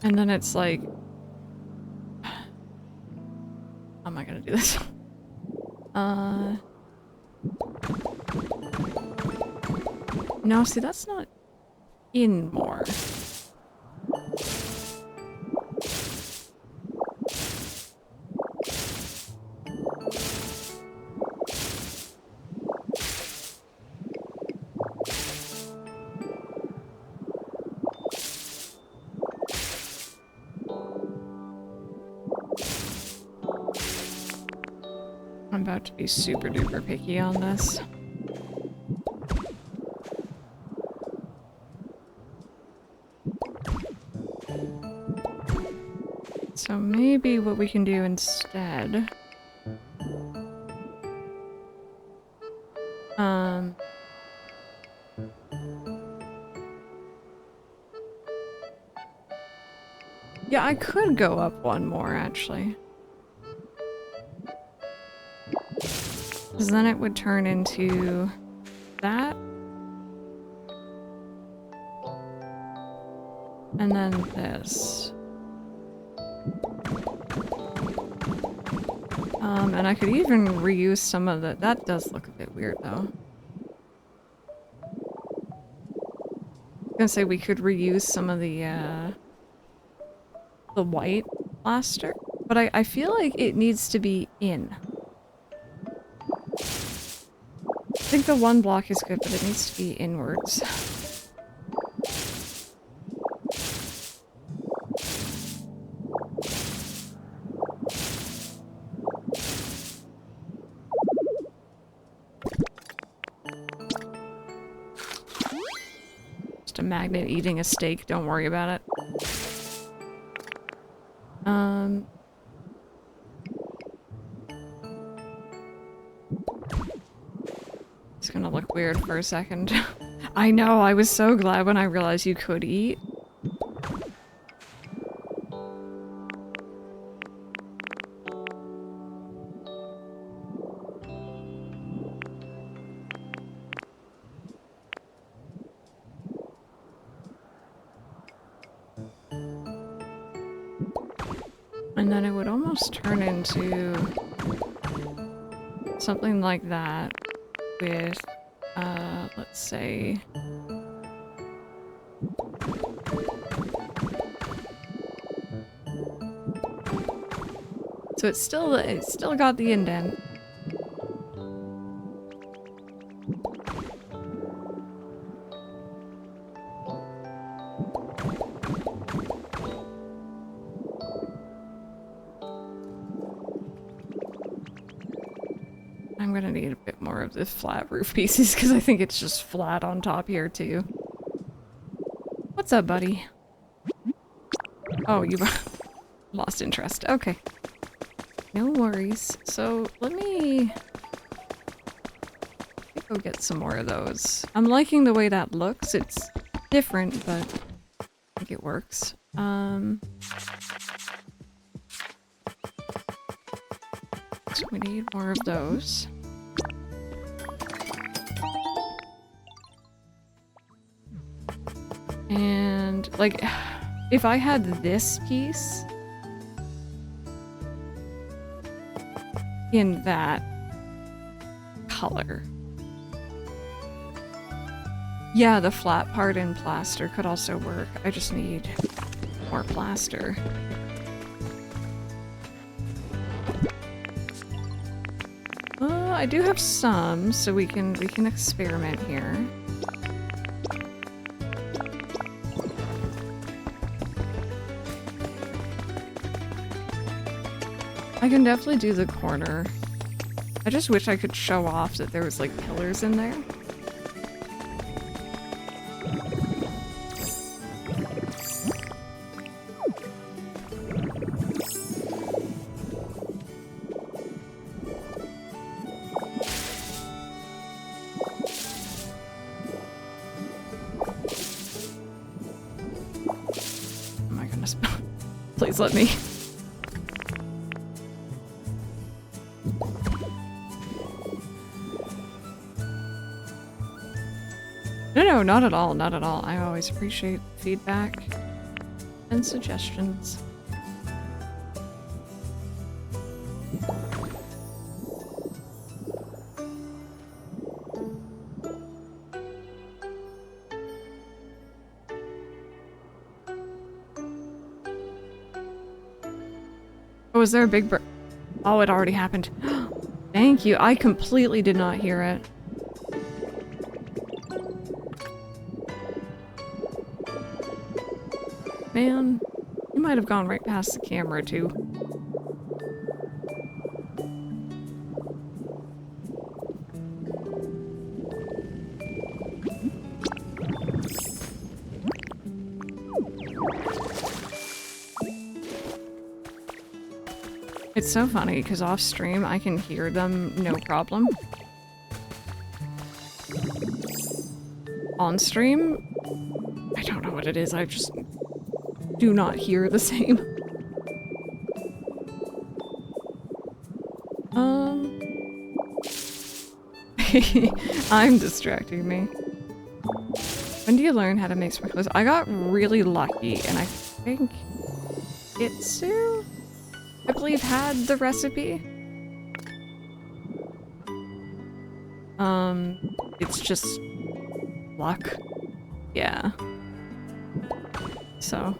And then it's like, how am I gonna do this? No, see, that's not in more. I'm about to be super duper picky on this. So maybe what we can do instead... Yeah, I could go up one more, actually. Because then it would turn into that. And then this. And I could even reuse some of the... That does look a bit weird, though. I was gonna say we could reuse some of the white plaster. But I feel like it needs to be in. I think the one block is good, but it needs to be inwards. Just a magnet eating a steak, don't worry about it. It's gonna look weird for a second. I know, I was so glad when I realized you could eat. And then it would almost turn into something like that with, let's say... So it's still got the indent. I'm gonna need a bit more of the flat roof pieces because I think it's just flat on top here too. What's up, buddy? Oh, you lost interest. Okay. No worries. So let me go get some more of those. I'm liking the way that looks. It's different, but I think it works. So we need more of those. And, like, if I had this piece in that color. Yeah, the flat part in plaster could also work. I just need more plaster. I do have some, so we can experiment here. I can definitely do the corner. I just wish I could show off that there was like pillars in there. Oh my goodness. Please let me. No, not at all, not at all. I always appreciate feedback and suggestions. Oh, was there a big Oh, it already happened. Thank you. I completely did not hear it. Man, you might have gone right past the camera, too. It's so funny, because off stream, I can hear them no problem. On stream, I don't know what it is, I just do not hear the same. I'm distracting me. When do you learn how to make sprinklers? I got really lucky, and I think Itsu, I believe, had the recipe. It's just luck. Yeah. So.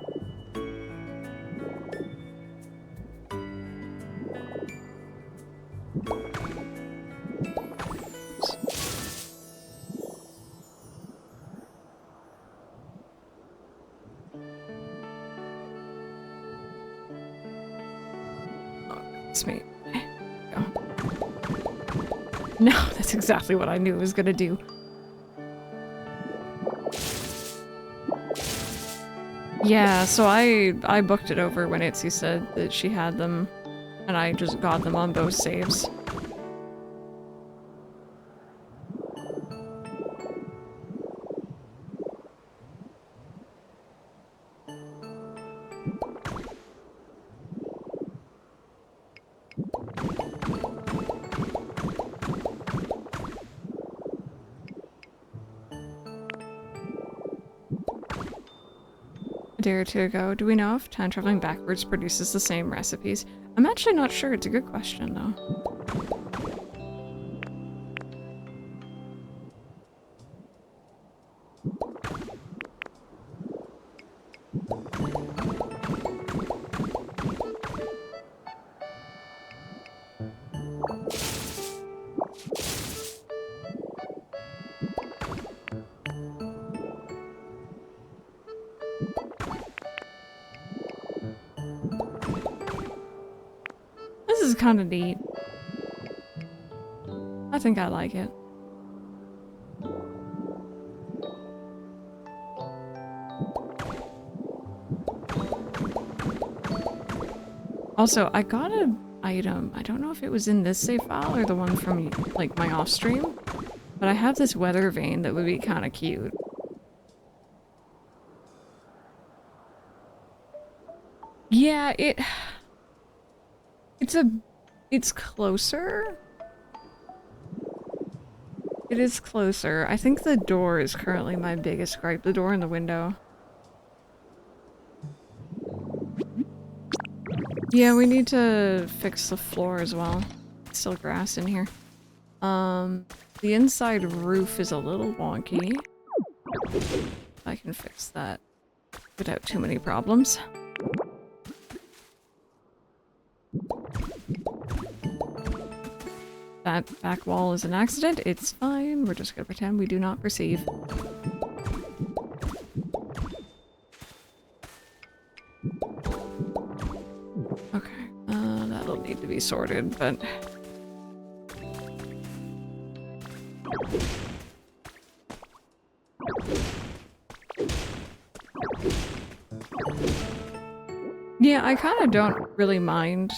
It's me. Go. No, that's exactly what I knew it was gonna do. Yeah, so I booked it over when Itzy said that she had them, and I just got them on both saves. A day or two ago, do we know if time traveling backwards produces the same recipes? I'm actually not sure. It's a good question, though. This is kind of neat. I think I like it. Also, I got an item. I don't know if it was in this save file or the one from, like, my off stream, but I have this weather vane that would be kind of cute. Yeah, it's closer. It is closer. I think the door is currently my biggest gripe. The door and the window. Yeah, we need to fix the floor as well. It's still grass in here. The inside roof is a little wonky. I can fix that without too many problems. that back wall is an accident, it's fine. We're just gonna pretend we do not perceive. Okay, that'll need to be sorted, but... Yeah, I kind of don't really mind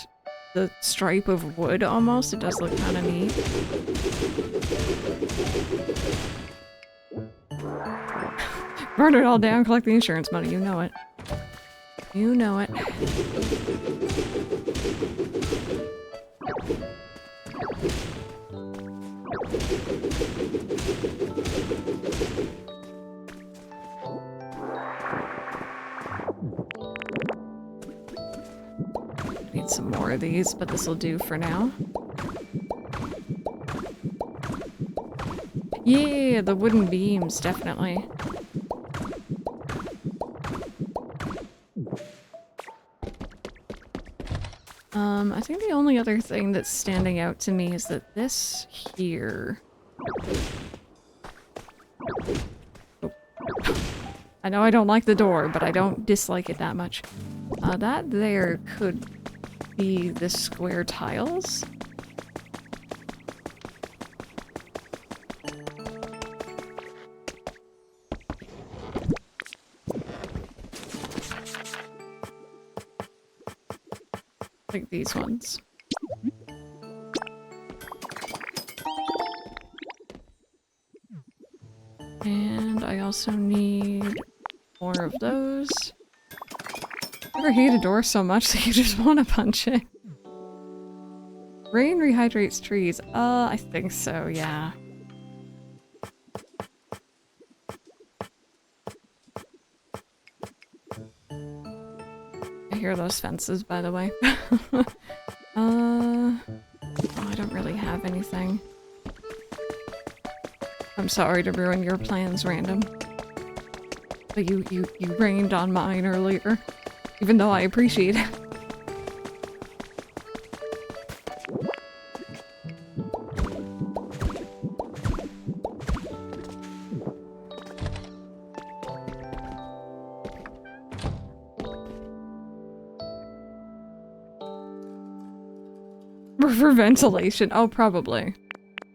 the stripe of wood almost. It does look kind of neat. Burn it all down, collect the insurance money. You know it. You know it. Need some more of these, but this will do for now. Yeah, the wooden beams, definitely. I think the only other thing that's standing out to me is that this here... Oh. I know I don't like the door, but I don't dislike it that much. That there could be the square tiles. Like these ones. And I also need more of those. Never hate a door so much that you just want to punch it. Rain rehydrates trees. I think so, yeah. I hear those fences, by the way. Oh, I don't really have anything. I'm sorry to ruin your plans, random. But you rained on mine earlier. Even though I appreciate it. For ventilation. Oh, probably.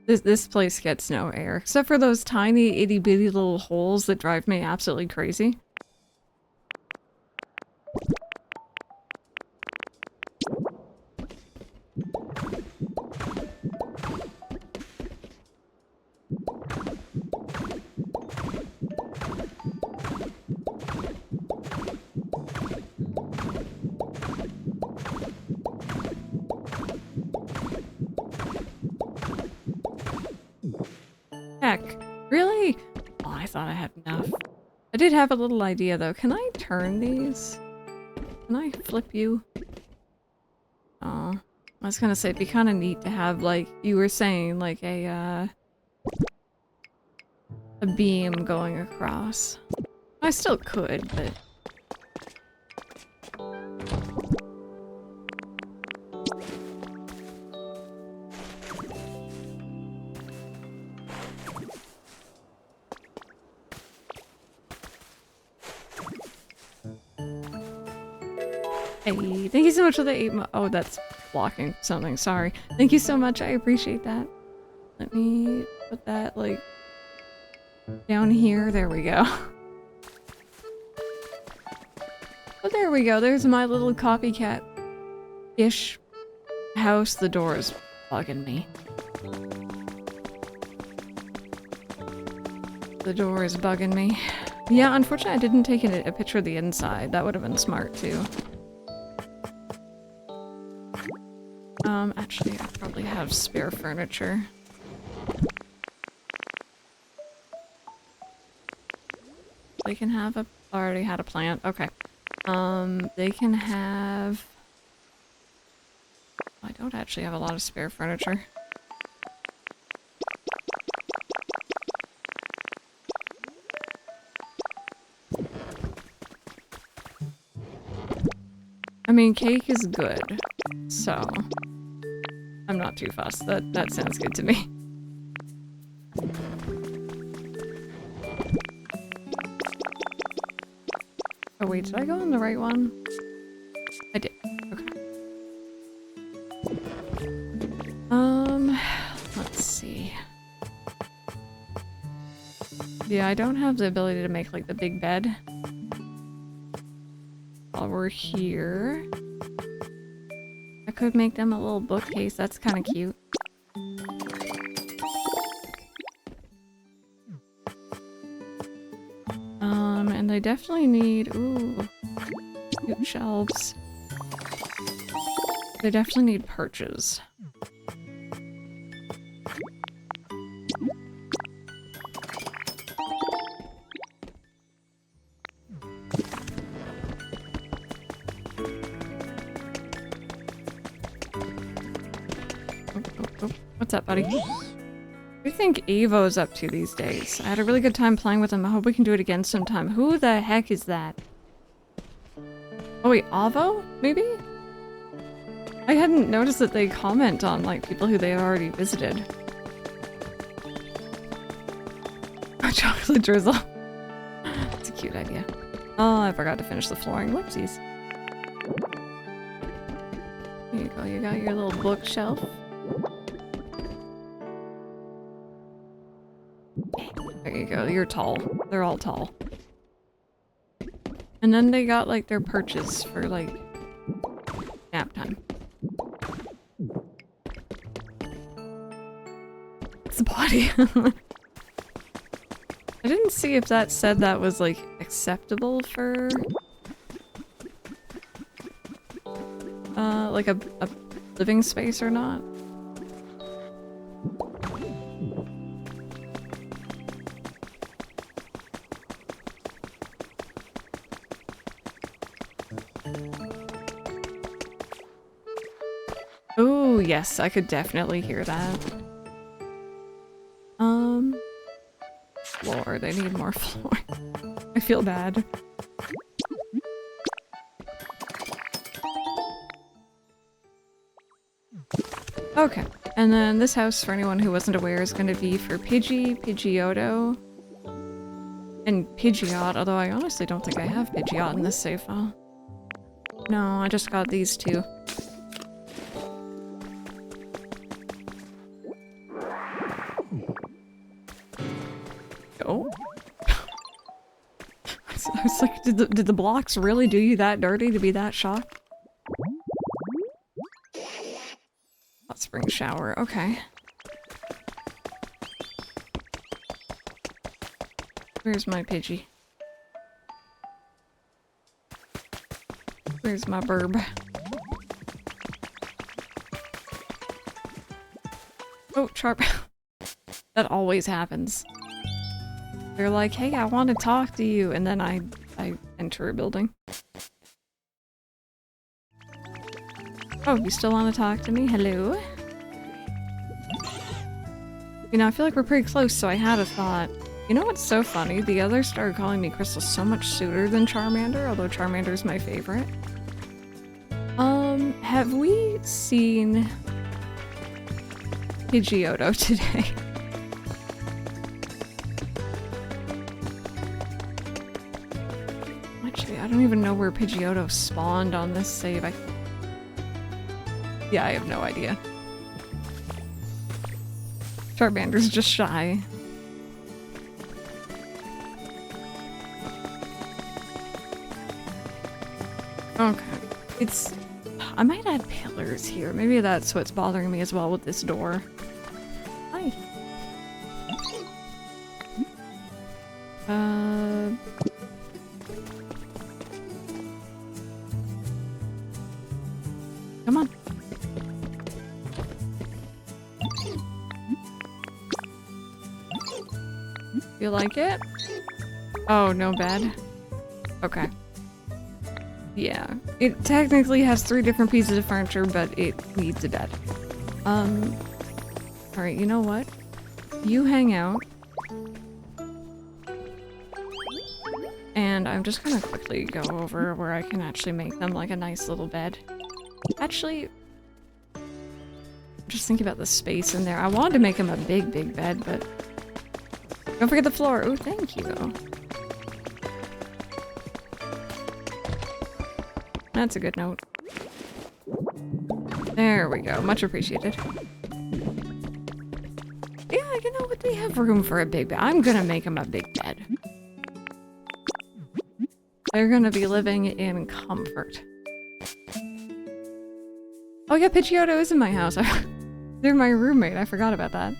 This place gets no air. Except for those tiny itty bitty little holes that drive me absolutely crazy. Heck, really? Oh, I thought I had enough. I did have a little idea though. Can I turn these? Can I flip you? Oh, I was gonna say it'd be kind of neat to have, like you were saying, like a beam going across. I still could, but... Hey, thank you so much for the 8 oh, that's blocking something, sorry. Thank you so much, I appreciate that. Let me put that, like, down here. There we go. Oh, there we go. There's my little copycat-ish house. The door is bugging me. The door is bugging me. Yeah, unfortunately I didn't take a picture of the inside. That would have been smart, too. Actually, I probably have spare furniture. They can have a... I already had a plant. Okay. They can have... I don't actually have a lot of spare furniture. I mean, cake is good, so... I'm not too fussed. That sounds good to me. Oh wait, did I go on the right one? I did. Okay. Let's see. Yeah, I don't have the ability to make like the big bed. While we're here, I could make them a little bookcase. That's kind of cute. And they definitely need, ooh, cute shelves. They definitely need perches. What's up, buddy? What do you think Evo's up to these days? I had a really good time playing with him. I hope we can do it again sometime. Who the heck is that? Oh wait, Avo? Maybe? I hadn't noticed that they comment on like people who they had already visited. Chocolate drizzle. That's a cute idea. Oh, I forgot to finish the flooring. Whoopsies. There you go. You got your little bookshelf. There you go, you're tall. They're all tall. And then they got like their perches for like nap time. It's a body. I didn't see if that said that was like acceptable for like a living space or not. Oh, yes, I could definitely hear that. Floor, they need more floor. I feel bad. Okay, and then this house, for anyone who wasn't aware, is going to be for Pidgeotto, and Pidgeot, although I honestly don't think I have Pidgeot in this save file. No, I just got these two. Oh? I was like, did the blocks really do you that dirty to be that shocked? Hot spring shower, okay. Where's my Pidgey? Where's my burb? Oh, Sharp. That always happens. They're like, hey, I want to talk to you, and then I enter a building. Oh, you still want to talk to me? Hello? You know, I feel like we're pretty close, so I had a thought. You know what's so funny? The others started calling me Crystal so much sooner than Charmander, although Charmander's my favorite. Have we seen Pidgeotto today? Actually, I don't even know where Pidgeotto spawned on this save. Yeah, I have no idea. Charmander's just shy. Okay. I might add pillars here. Maybe that's what's bothering me as well with this door. Hi. Come on. You like it? Oh, no bed? Okay. Yeah. It technically has 3 different pieces of furniture, but it needs a bed. Alright, you know what? You hang out. And I'm just gonna quickly go over where I can actually make them like a nice little bed. Actually, Just thinking about the space in there. I wanted to make him a big, big bed, but... Don't forget the floor. Oh, thank you. That's a good note. There we go. Much appreciated. Yeah, you know what? We have room for a big bed. I'm gonna make him a big bed. They're gonna be living in comfort. Oh yeah, Pidgeotto is in my house. They're my roommate. I forgot about that.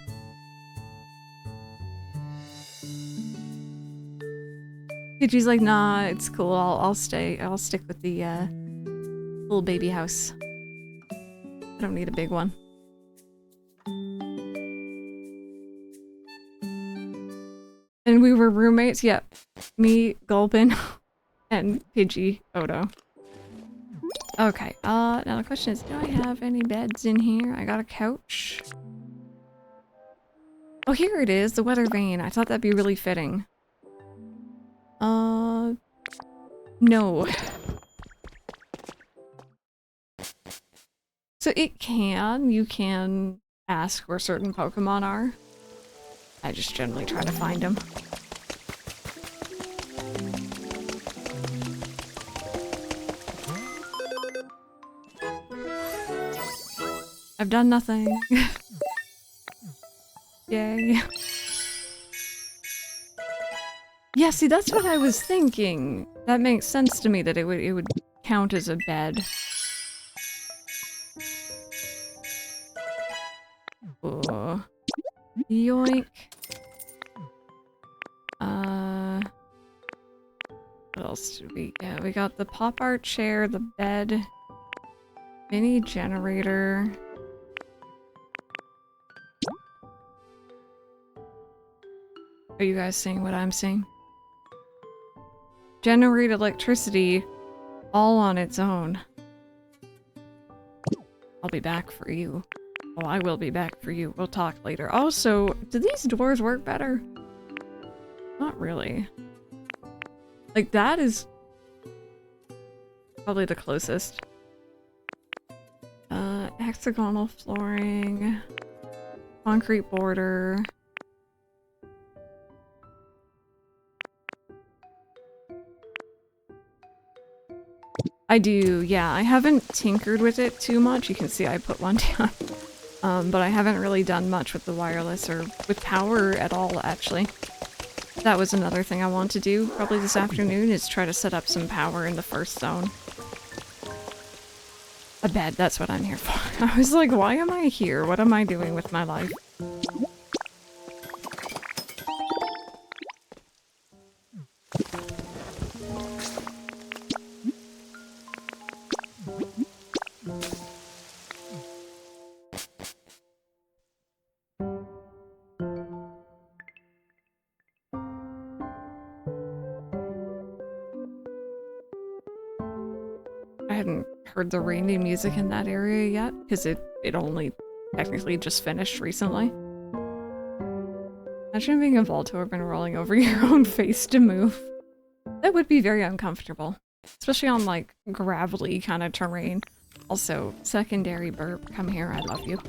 Pidgey's like, nah, it's cool. I'll stay. I'll stick with the little baby house. I don't need a big one. And we were roommates. Yep, me, Gulpin, and Pidgeotto. Okay, now the question is, do I have any beds in here? I got a couch. Oh, here it is, the weather vane. I thought that'd be really fitting. No. So you can ask where certain Pokemon are. I just generally try to find them. I've done nothing. Yay. Yeah, see, that's what I was thinking. That makes sense to me that it would count as a bed. Oh. Yoink. What else did we get? We got the pop art chair, the bed, mini generator. Are you guys seeing what I'm seeing? Generate electricity all on its own. I'll be back for you. Oh, I will be back for you. We'll talk later. Also, do these doors work better? Not really. Like, that is probably the closest. Hexagonal flooring. Concrete border. I do, yeah. I haven't tinkered with it too much. You can see I put one down. But I haven't really done much with the wireless or with power at all, actually. That was another thing I want to do probably this afternoon, is try to set up some power in the first zone. A bed, that's what I'm here for. I was like, why am I here? What am I doing with my life? I hadn't heard the raining music in that area yet, because it only technically just finished recently. Imagine being a Voltorb and rolling over your own face to move. That would be very uncomfortable. Especially on, like, gravelly kind of terrain. Also, secondary burp, come here, I love you.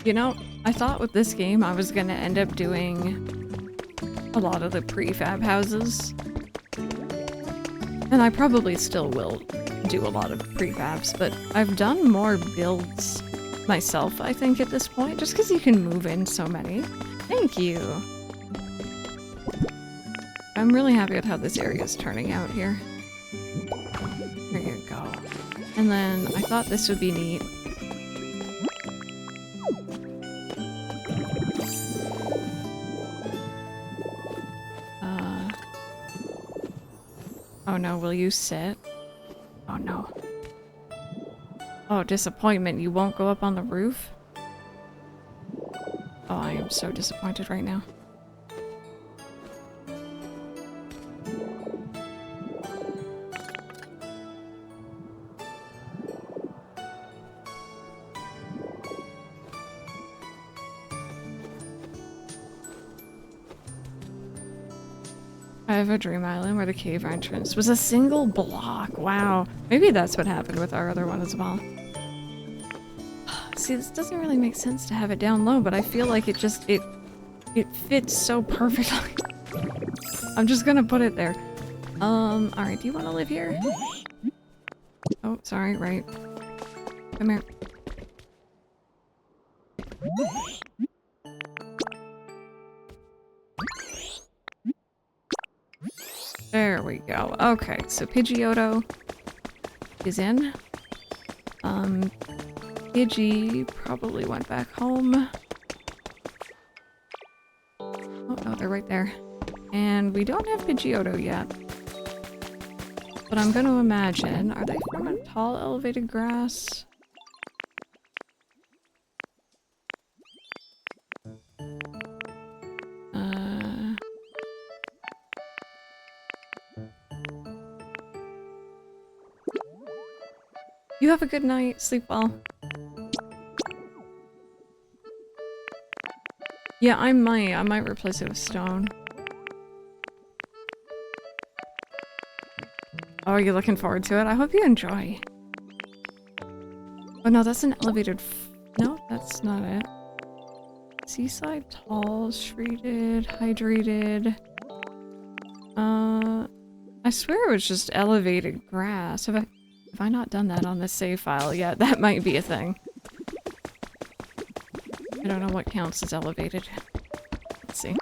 You know, I thought with this game I was gonna end up doing a lot of the prefab houses. And I probably still will do a lot of prefabs, but I've done more builds myself, I think, at this point, just because you can move in so many. Thank you! I'm really happy with how this area is turning out here. There you go. And then I thought this would be neat. Oh no, will you sit? Oh no. Oh, disappointment, you won't go up on the roof? Oh, I am so disappointed right now. I have a dream island where the cave entrance was a single block. Wow. Maybe that's what happened with our other one as well. See, this doesn't really make sense to have it down low, but I feel like it just, it fits so perfectly. I'm just gonna put it there. Alright, do you want to live here? Oh, sorry, right. Come here. There we go. Okay, so Pidgeotto is in. Pidgey probably went back home. Oh, no, they're right there. And we don't have Pidgeotto yet. But I'm going to imagine, are they from a tall elevated grass? You have a good night. Sleep well. Yeah, I might replace it with stone. Oh, you're looking forward to it? I hope you enjoy. Oh no, that's an elevated no, that's not it. Seaside tall, treated, hydrated. I swear it was just elevated grass. Have I not done that on the save file yet? That might be a thing. I don't know what counts as elevated. Let's see.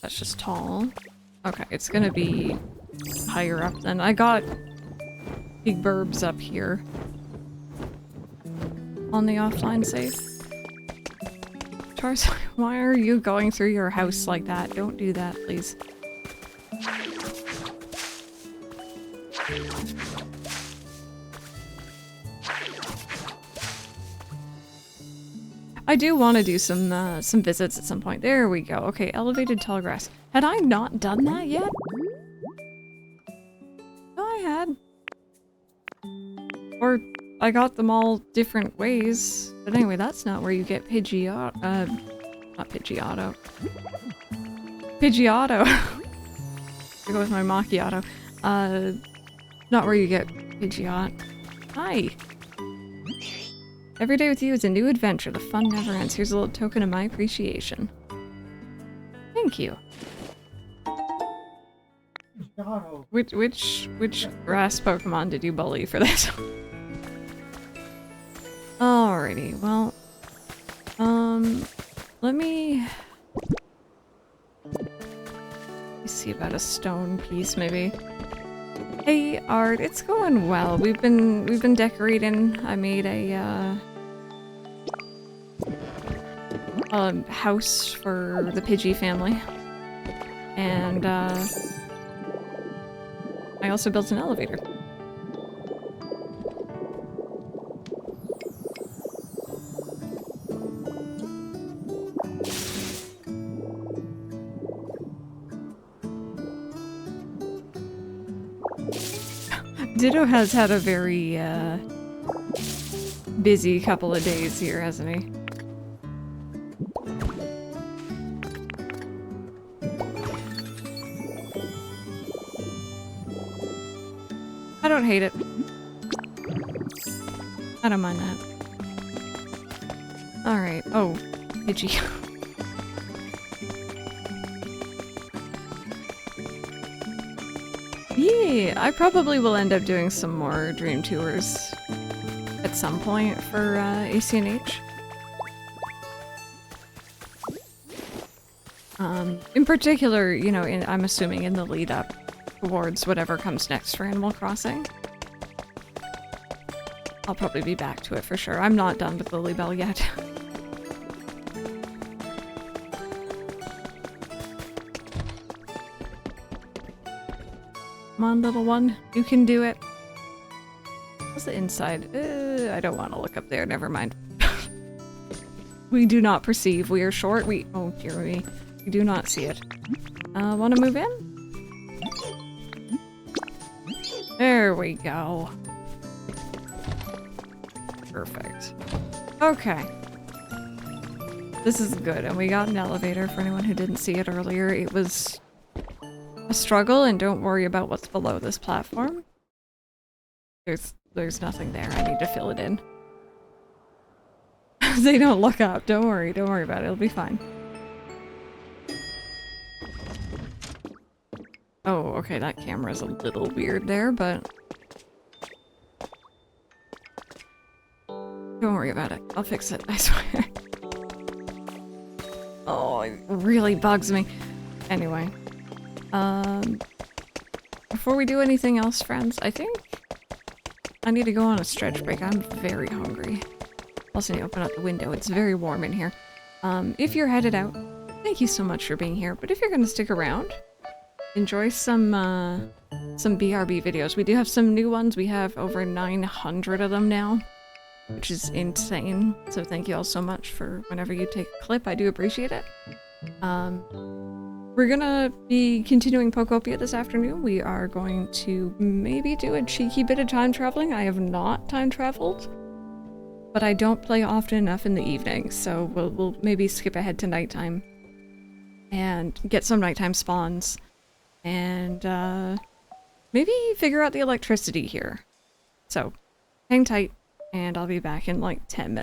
That's just tall. Okay, it's gonna be higher up then. I got big burbs up here on the offline save. Charles, why are you going through your house like that? Don't do that, please. I do want to do some visits at some point. There we go. Okay, elevated tall grass. Had I not done that yet? No, I had. Or I got them all different ways. But anyway, that's not where you get Pidgeotto. Not Pidgeotto. Pidgeotto. I go with my macchiato. Not where you get Pidgeot. Hi. Every day with you is a new adventure. The fun never ends. Here's a little token of my appreciation. Thank you. Which grass Pokemon did you bully for this? Alrighty, well, let me see about a stone piece, maybe. Hey, Art, it's going well. We've been decorating. I made a house for the Pidgey family, and I also built an elevator. Ditto has had a very busy couple of days here, hasn't he? I don't hate it. I don't mind that. Alright. Oh, Pidgey. Yeah, I probably will end up doing some more dream tours at some point for ACNH. In particular, you know, I'm assuming in the lead up towards whatever comes next for Animal Crossing. I'll probably be back to it for sure. I'm not done with Lilybell yet. Come on, little one. You can do it. What's the inside? I don't want to look up there. Never mind. We do not perceive. We are short. Oh, dear me. We do not see it. Want to move in? There we go. Perfect. Okay. This is good, and we got an elevator for anyone who didn't see it earlier. It was a struggle, and don't worry about what's below this platform. There's nothing there. I need to fill it in. They don't look up. Don't worry about it. It'll be fine. Oh, okay, that camera's a little weird there, but don't worry about it. I'll fix it, I swear. Oh, it really bugs me. Anyway, before we do anything else, friends, I think I need to go on a stretch break. I'm very hungry. Also need to open up the window. It's very warm in here. If you're headed out, thank you so much for being here. But if you're going to stick around, enjoy some BRB videos. We do have some new ones. We have over 900 of them now, which is insane. So thank you all so much for whenever you take a clip. I do appreciate it. We're gonna be continuing Pokopia this afternoon. We are going to maybe do a cheeky bit of time traveling. I have not time traveled, but I don't play often enough in the evening, so we'll maybe skip ahead to nighttime and get some nighttime spawns and maybe figure out the electricity here. So hang tight, and I'll be back in like 10 minutes.